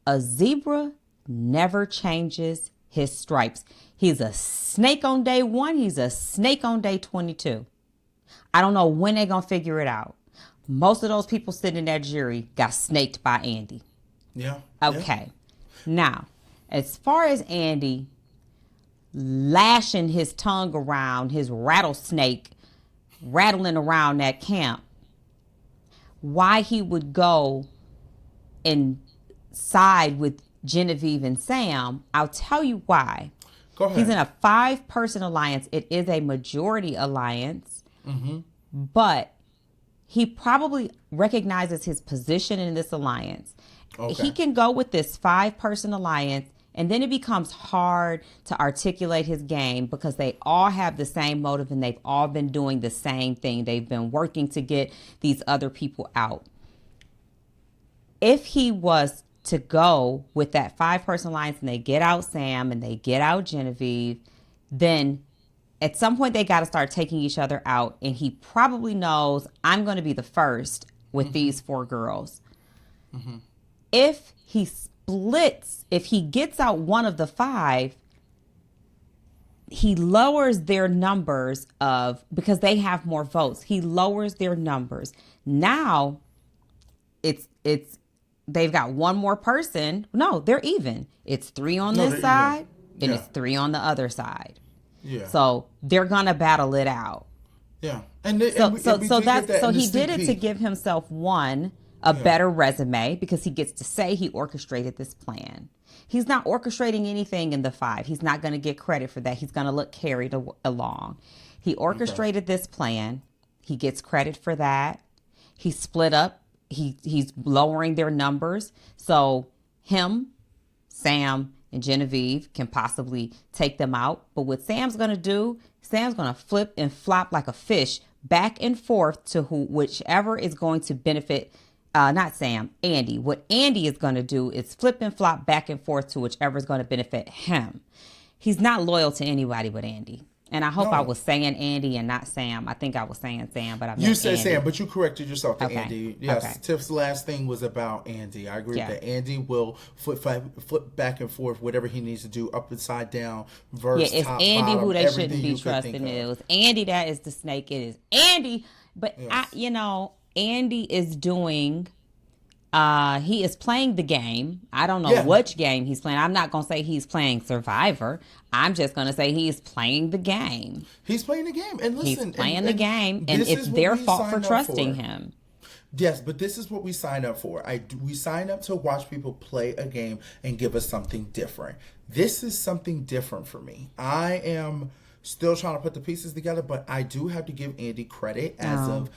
Speaker 4: A zebra never changes his stripes. He's a snake on day 1. He's a snake on day 22. I don't know when they're going to figure it out. Most of those people sitting in that jury got snaked by Andy.
Speaker 3: Yeah.
Speaker 4: Okay. Now, as far as Andy lashing his tongue around, his rattlesnake, rattling around that camp, why he would go and side with Genevieve and Sam, I'll tell you why.
Speaker 3: Go ahead.
Speaker 4: He's in a 5-person alliance. It is a majority alliance, but he probably recognizes his position in this alliance.
Speaker 3: Okay.
Speaker 4: He can go with this 5-person alliance, and then it becomes hard to articulate his game because they all have the same motive and they've all been doing the same thing. They've been working to get these other people out. If he was to go with that 5-person alliance and they get out Sam and they get out Genevieve, then at some point they got to start taking each other out. And he probably knows, I'm going to be the first with these 4 girls. If he splits, if he gets out one of the 5, he lowers their numbers because they have more votes. He lowers their numbers. Now they've got one more person. No, they're even. It's 3 on this side and it's 3 on the other side.
Speaker 3: Yeah.
Speaker 4: So they're gonna battle it out.
Speaker 3: Yeah.
Speaker 4: So he did it to give himself a better resume because he gets to say he orchestrated this plan. He's not orchestrating anything in the 5. He's not going to get credit for that. He's going to look carried along. He orchestrated this plan. He gets credit for that. He split up. He's lowering their numbers. So him, Sam, and Genevieve can possibly take them out. But what Sam's going to do, Sam's going to flip and flop like a fish back and forth to whichever is going to benefit not Sam, Andy. What Andy is going to do is flip and flop back and forth to whichever is going to benefit him. He's not loyal to anybody but Andy. And I hope I was saying Andy and not Sam. I think I was saying Sam, but I meant
Speaker 3: You said
Speaker 4: Andy.
Speaker 3: Sam, but you corrected yourself to
Speaker 4: Okay.
Speaker 3: Andy. Yes,
Speaker 4: Okay.
Speaker 3: Tiff's last thing was about Andy. I agree
Speaker 4: Yeah.
Speaker 3: that Andy will flip back and forth, whatever he needs to do, up and side down, verse,
Speaker 4: Yeah, it's
Speaker 3: top,
Speaker 4: Andy
Speaker 3: bottom,
Speaker 4: who they
Speaker 3: everything
Speaker 4: shouldn't be
Speaker 3: you could
Speaker 4: trusting.
Speaker 3: think of.
Speaker 4: It was Andy that is the snake. It is Andy. But,
Speaker 3: Yes.
Speaker 4: Andy is doing... he is playing the game. I don't know
Speaker 3: Yeah.
Speaker 4: which game he's playing. I'm not going to say he's playing Survivor. I'm just going to say he's playing the game.
Speaker 3: He's playing the game. And listen,
Speaker 4: He's playing the game, and
Speaker 3: this
Speaker 4: it's
Speaker 3: is what
Speaker 4: their
Speaker 3: we
Speaker 4: fault for
Speaker 3: signed up
Speaker 4: trusting
Speaker 3: for.
Speaker 4: him.
Speaker 3: Yes, but this is what we sign up for. We sign up to watch people play a game and give us something different. This is something different for me. I am still trying to put the pieces together, but I do have to give Andy credit as of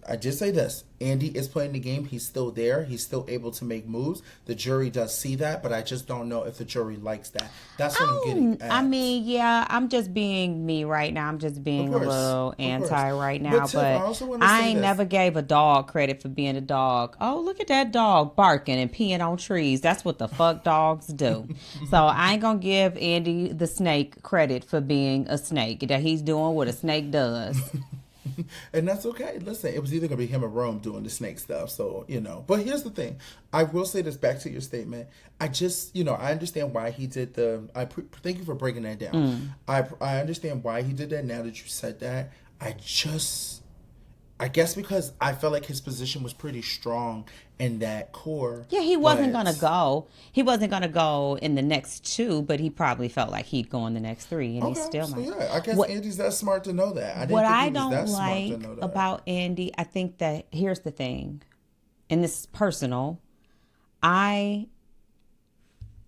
Speaker 3: I just say this. Andy is playing the game. He's still there. He's still able to make moves. The jury does see that, but I just don't know if the jury likes that. That's what I'm getting at.
Speaker 4: I mean, yeah, I'm just being me right now. I'm just being a little anti right now.
Speaker 3: But Tiff, I also wanna
Speaker 4: I
Speaker 3: say
Speaker 4: ain't
Speaker 3: this.
Speaker 4: never gave a dog credit for being a dog. Oh, look at that dog barking and peeing on trees. That's what the fuck dogs do. So I ain't gonna give Andy the snake credit for being a snake. That he's doing what a snake does.
Speaker 3: And that's okay. Listen, it was either going to be him or Rome doing the snake stuff. So, But here's the thing. I will say this back to your statement. I just, I understand why he did thank you for breaking that down. I understand why he did that now that you said that. I guess because I felt like his position was pretty strong in that core.
Speaker 4: Yeah, he wasn't going to go. He wasn't going to go in the next 2, but he probably felt like he'd go in the next 3, and he still might.
Speaker 3: Yeah, I guess Andy's that smart to know that. I didn't
Speaker 4: What
Speaker 3: think
Speaker 4: I
Speaker 3: he was
Speaker 4: don't
Speaker 3: that smart to
Speaker 4: like
Speaker 3: know that.
Speaker 4: about Andy, I think that here's the thing, and this is personal. I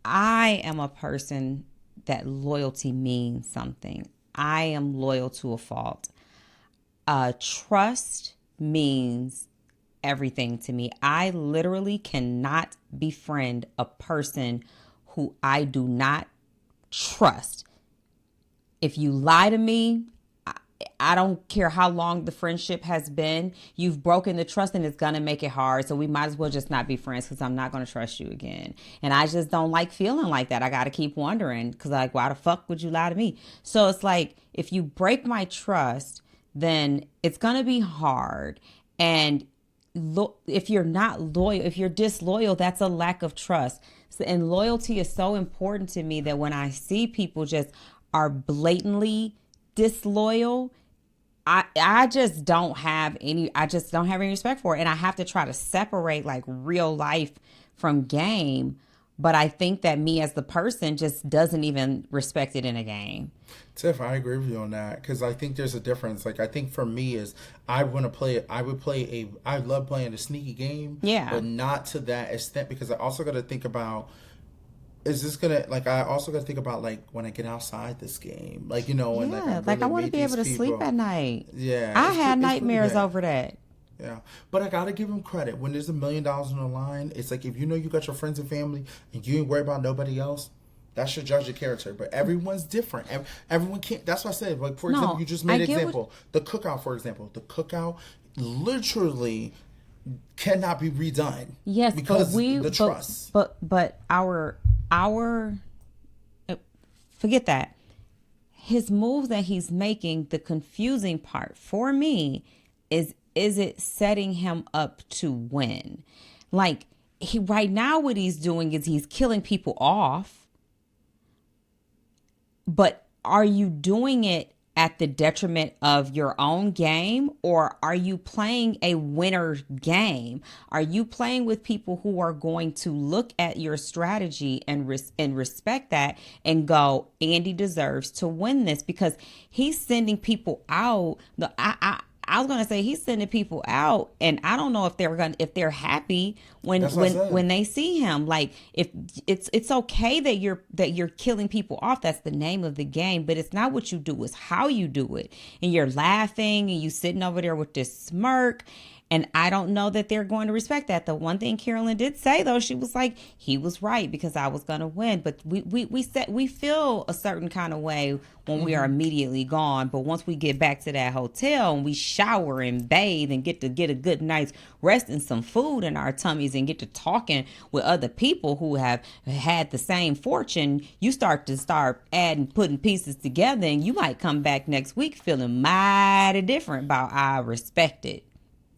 Speaker 4: am a person that loyalty means something. I am loyal to a fault. Trust means everything to me. I literally cannot befriend a person who I do not trust. If you lie to me, I don't care how long the friendship has been. You've broken the trust and it's going to make it hard. So we might as well just not be friends because I'm not going to trust you again. And I just don't like feeling like that. I got to keep wondering because like, why the fuck would you lie to me? So it's like, if you break my trust, then it's going to be hard. And if you're not loyal, if you're disloyal, that's a lack of trust. So, and loyalty is so important to me that when I see people just are blatantly disloyal, I just don't have any respect for it. And I have to try to separate like real life from game. But I think that me as the person just doesn't even respect it in a game.
Speaker 3: Tiff, I agree with you on that because I think there's a difference. Like I think for me is I love playing a sneaky game.
Speaker 4: Yeah.
Speaker 3: But not to that extent because I also got to think about, is this gonna, like, I also got to think about like when I get outside this game, like, you know, and
Speaker 4: like I want to be able to sleep at night.
Speaker 3: Yeah.
Speaker 4: I had nightmares over that.
Speaker 3: Yeah, but I gotta give him credit. When there's $1 million on the line, it's like if you know you got your friends and family and you ain't worried about nobody else, that should judge your character. But everyone's different. Everyone can't. That's what I said. Like for example, you just made an example. The cookout, for example, the cookout literally cannot be redone.
Speaker 4: Yes,
Speaker 3: because the trust.
Speaker 4: But our forget that. His moves that he's making, the confusing part for me is it setting him up to win? Like right now what he's doing is he's killing people off. But are you doing it at the detriment of your own game, or are you playing a winner game? Are you playing with people who are going to look at your strategy and respect that and go, Andy deserves to win this? Because he's sending people out. I was gonna say he's sending people out, and I don't know if they're happy when they see him. Like if it's okay that you're killing people off. That's the name of the game, but it's not what you do; it's how you do it. And you're laughing, and you sitting over there with this smirk. And I don't know that they're going to respect that. The one thing Carolyn did say, though, she was like, he was right because I was going to win. But we feel a certain kind of way when we are immediately gone. But once we get back to that hotel and we shower and bathe and get a good night's rest and some food in our tummies and get to talking with other people who have had the same fortune, you start putting pieces together, and you might come back next week feeling mighty different about I respect it.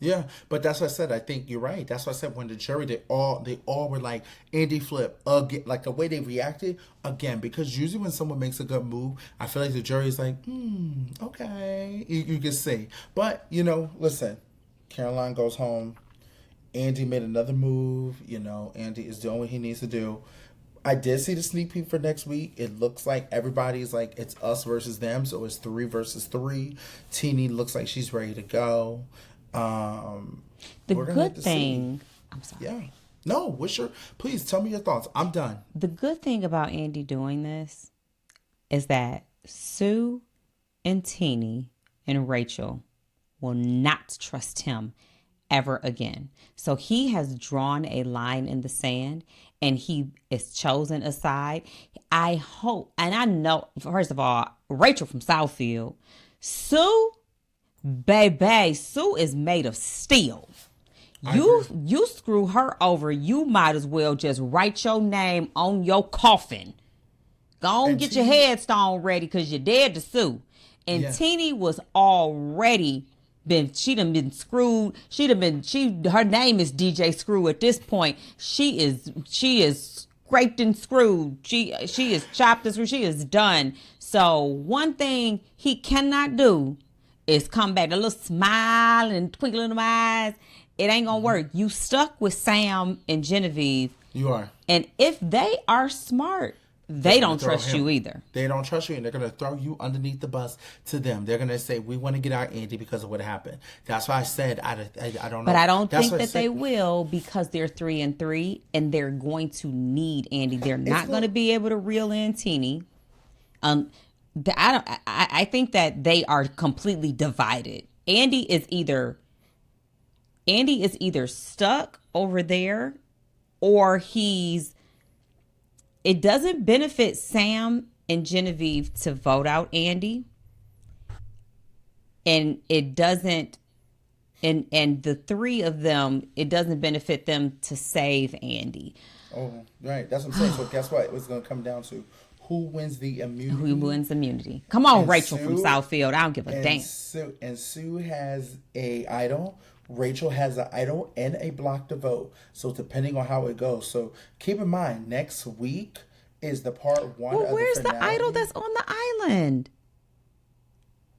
Speaker 3: Yeah, but that's what I said. I think you're right. That's what I said. When the jury, they all were like, Andy flip again, like the way they reacted again. Because usually when someone makes a good move, I feel like the jury is like, okay, you can see. But listen, Caroline goes home. Andy made another move. Andy is doing what he needs to do. I did see the sneak peek for next week. It looks like everybody's like it's us versus them, so it's 3 versus 3. Teeny looks like she's ready to go.
Speaker 4: The good thing, I'm sorry.
Speaker 3: Yeah. No, please tell me your thoughts. I'm done.
Speaker 4: The good thing about Andy doing this is that Sue and Teeny and Rachel will not trust him ever again. So he has drawn a line in the sand and he is chosen aside. I hope, and I know, first of all, Rachel from Southfield, Sue, baby, Sue is made of steel. You screw her over, you might as well just write your name on your coffin. Go on, get your headstone ready because you're dead to Sue. And Teeny was already she done been screwed. Her name is DJ Screw at this point. She is scraped and screwed. She is chopped and screwed. She is done. So one thing he cannot do is come back. A little smile and twinkle in the eyes. It ain't gonna work. You stuck with Sam and Genevieve.
Speaker 3: You are.
Speaker 4: And if they are smart, they don't trust you either.
Speaker 3: They don't trust you, and they're gonna throw you underneath the bus to them. They're gonna say, "We want to get our Andy because of what happened." That's why I said I don't know.
Speaker 4: But I don't think that they will because they're 3-3, and they're going to need Andy. They're not going to be able to reel in Teeny. I think that they are completely divided. Andy is either Andy is either stuck over there or it doesn't benefit Sam and Genevieve to vote out Andy. And it doesn't, and the three of them, it doesn't benefit them to save Andy.
Speaker 3: Oh, right. That's what I'm saying. So guess what? It was going to come down to who wins the immunity.
Speaker 4: Who wins immunity? Come on,
Speaker 3: And
Speaker 4: Rachel from
Speaker 3: Sue-
Speaker 4: Southfield. I don't give a damn.
Speaker 3: Sue has a idol. Rachel has an idol and a block to vote. So depending on how it goes. So keep in mind, next week is the part one
Speaker 4: Well,
Speaker 3: of
Speaker 4: where's
Speaker 3: the
Speaker 4: the
Speaker 3: finale.
Speaker 4: idol that's on the island?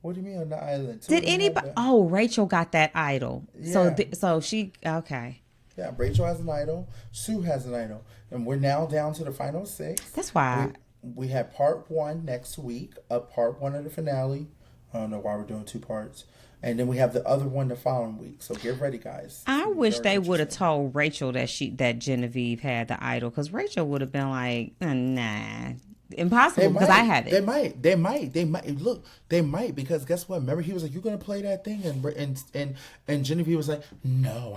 Speaker 3: What do you mean on the island?
Speaker 4: Did anybody? Oh, Rachel got that idol.
Speaker 3: Yeah.
Speaker 4: So she okay.
Speaker 3: Yeah, Rachel has an idol. Sue has an idol. And we're now down to the final 6.
Speaker 4: That's why.
Speaker 3: We have part 1 next week, part 1 of the finale. I don't know why we're doing 2 parts. And then we have the other one the following week. So get ready, guys.
Speaker 4: I wish
Speaker 3: Very
Speaker 4: they would have
Speaker 3: interesting.
Speaker 4: told Rachel that Genevieve had the idol, because Rachel would have been like, nah, impossible, because I have it.
Speaker 3: They might. Look, they might, because guess what? Remember, he was like, "You gonna play that thing?" And Genevieve was like, "No,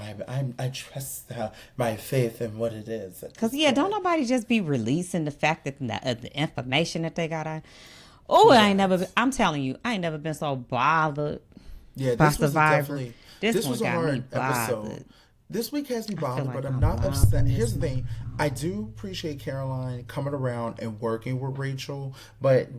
Speaker 3: I trust my faith in what it is."
Speaker 4: Because don't nobody just be releasing the fact that the information that they got. I'm telling you, I ain't never been so bothered.
Speaker 3: Yeah,
Speaker 4: by
Speaker 3: this was
Speaker 4: Survivor.
Speaker 3: definitely
Speaker 4: This
Speaker 3: this
Speaker 4: one
Speaker 3: was a
Speaker 4: got me
Speaker 3: hard episode.
Speaker 4: bothered.
Speaker 3: This week has me bothered,
Speaker 4: like
Speaker 3: but I'm
Speaker 4: I'm
Speaker 3: not
Speaker 4: bothered
Speaker 3: upset.
Speaker 4: this
Speaker 3: Here's the thing: I do appreciate Caroline coming around and working with Rachel, but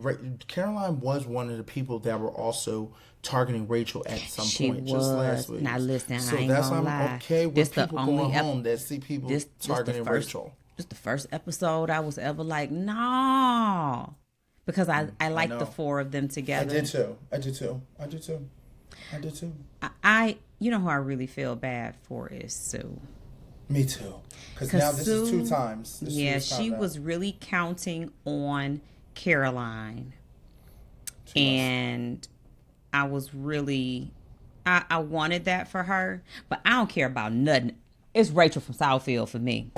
Speaker 3: Caroline was one of the people that were also targeting Rachel at some
Speaker 4: She
Speaker 3: point just last week.
Speaker 4: Now listen,
Speaker 3: so
Speaker 4: I ain't
Speaker 3: that's why
Speaker 4: gonna
Speaker 3: I'm
Speaker 4: lie.
Speaker 3: okay with
Speaker 4: This the
Speaker 3: people
Speaker 4: only
Speaker 3: going
Speaker 4: ep-
Speaker 3: home that see people targeting Rachel.
Speaker 4: This the first episode I was ever like, no, because I like
Speaker 3: know.
Speaker 4: the 4 of them
Speaker 3: I
Speaker 4: together.
Speaker 3: did too. I did too.
Speaker 4: I you know who I really feel bad for is Sue.
Speaker 3: Me too. Because now this is 2 times.
Speaker 4: Yeah, she was really counting on Caroline. And I was really, I wanted that for her, but I don't care about nothing. It's Rachel from Southfield for me.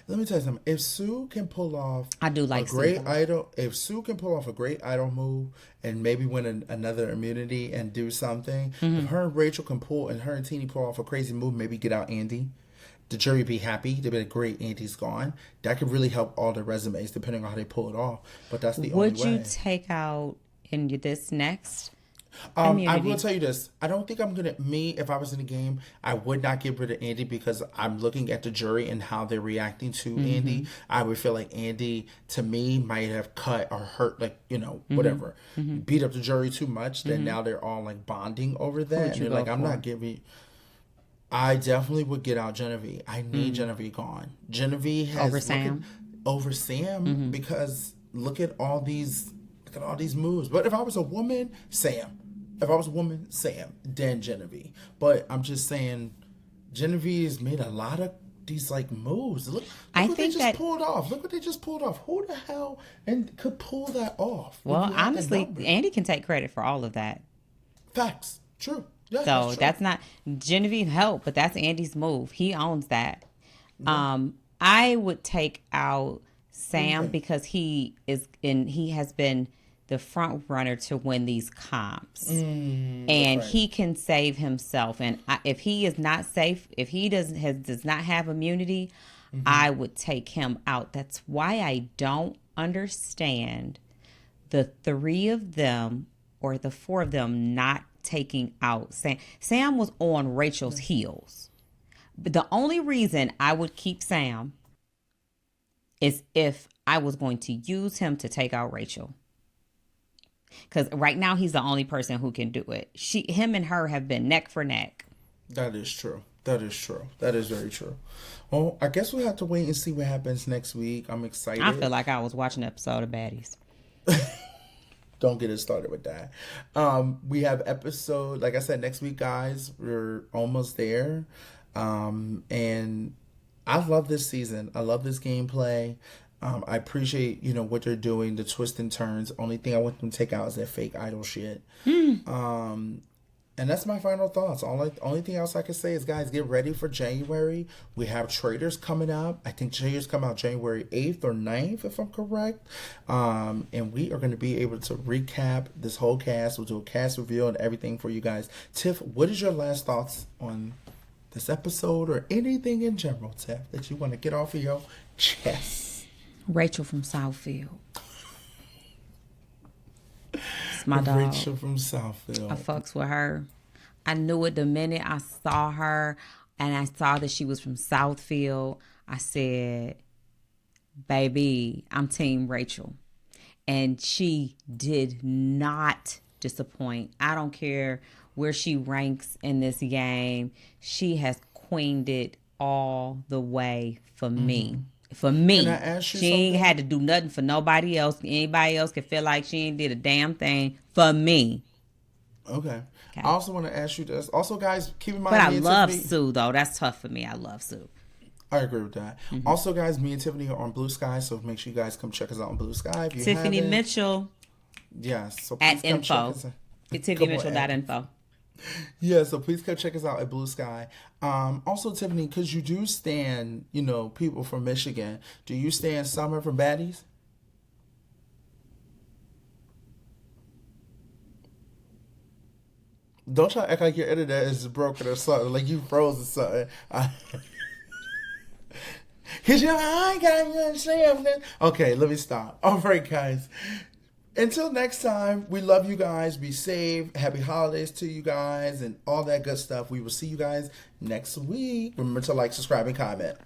Speaker 3: Let me tell you something. If Sue can pull off
Speaker 4: I do like
Speaker 3: a great
Speaker 4: Sue.
Speaker 3: idol, if Sue can pull off a great idol move and maybe win another immunity and do something, if her and Rachel can pull, and her and Teeny pull off a crazy move, maybe get out Andy, the jury be happy. They'd be like, great, Andy's gone. That could really help all the resumes depending on how they pull it off. But that's the
Speaker 4: Would
Speaker 3: only way.
Speaker 4: you take out in this next
Speaker 3: I
Speaker 4: immunity?
Speaker 3: will tell you this. I don't think I'm going to, if I was in the game, I would not get rid of Andy, because I'm looking at the jury and how they're reacting to Andy. I would feel like Andy, to me, might have cut or hurt, like, whatever. Beat up the jury too much. Then now they're all like bonding over that. And
Speaker 4: you
Speaker 3: they're
Speaker 4: go
Speaker 3: like, I'm
Speaker 4: for?
Speaker 3: not giving. I definitely would get out Genevieve. I need Genevieve gone. Genevieve has
Speaker 4: Over Sam?
Speaker 3: Over Sam, because look at all these moves. But if I was a woman, Sam. If I was a woman, Sam, then Genevieve. But I'm just saying, Genevieve's made a lot of these like moves. Look
Speaker 4: I
Speaker 3: what
Speaker 4: think
Speaker 3: they just
Speaker 4: that-
Speaker 3: pulled off. Look what they just pulled off. Who the hell could pull that off?
Speaker 4: Well,
Speaker 3: If you had the
Speaker 4: honestly,
Speaker 3: numbers.
Speaker 4: Andy can take credit for all of that.
Speaker 3: Facts. True. Yeah,
Speaker 4: So
Speaker 3: true.
Speaker 4: that's not Genevieve helped, but that's Andy's move. He owns that. I would take out Sam because he has been the front runner to win these comps, and
Speaker 3: right.
Speaker 4: he can save himself. And if he is not safe, if he does not have immunity, I would take him out. That's why I don't understand the 3 of them or the 4 of them not taking out Sam. Sam was on Rachel's heels. But the only reason I would keep Sam is if I was going to use him to take out Rachel. Because right now he's the only person who can do it. Him and her have been neck for neck.
Speaker 3: That is true. That is true. That is very true. Well, I guess we'll have to wait and see what happens next week. I'm excited.
Speaker 4: I feel like I was watching an episode of Baddies.
Speaker 3: Don't get us started with that. We have episode, like I said, next week, guys. We're almost there. And I love this season. I love this gameplay. I appreciate, what they're doing, the twists and turns. Only thing I want them to take out is that fake idol shit. And that's my final thoughts. Only thing else I can say is, guys, get ready for January. We have trailers coming up. I think trailers come out January 8th or 9th, if I'm correct. And we are going to be able to recap this whole cast. We'll do a cast reveal and everything for you guys. Tiff, what is your last thoughts on this episode or anything in general, Tiff, that you want to get off of your chest?
Speaker 4: Rachel from Southfield. It's my dog.
Speaker 3: Rachel from Southfield.
Speaker 4: I fucks with her. I knew it the minute I saw her and I saw that she was from Southfield. I said, baby, I'm Team Rachel. And she did not disappoint. I don't care where she ranks in this game. She has queened it all the way for me. For me.
Speaker 3: Can I ask you
Speaker 4: she ain't
Speaker 3: something?
Speaker 4: had to do nothing for nobody else. Anybody else can feel like she ain't did a damn thing for me.
Speaker 3: Okay. I also want to ask you this. Also, guys, keep in mind.
Speaker 4: But I
Speaker 3: me and
Speaker 4: love
Speaker 3: Tiffany-
Speaker 4: Sue, though. That's tough for me. I love Sue.
Speaker 3: I agree with that. Also, guys, me and Tiffany are on Blue Sky, so make sure you guys come check us out on Blue Sky. If you
Speaker 4: Tiffany
Speaker 3: haven't.
Speaker 4: Mitchell
Speaker 3: Yes. So
Speaker 4: at
Speaker 3: please come check
Speaker 4: info.
Speaker 3: us out.
Speaker 4: TiffanyMitchell.info.
Speaker 3: Yeah, so please come check us out at Blue Sky. Also, Tiffany, because you do stand, people from Michigan, do you stand Summer from Baddies? Don't try to act like your internet is broken or something, like you froze or something. Cause I ain't got nothing to say. Okay, let me stop. All right, guys. Until next time, we love you guys. Be safe. Happy holidays to you guys and all that good stuff. We will see you guys next week. Remember to like, subscribe, and comment.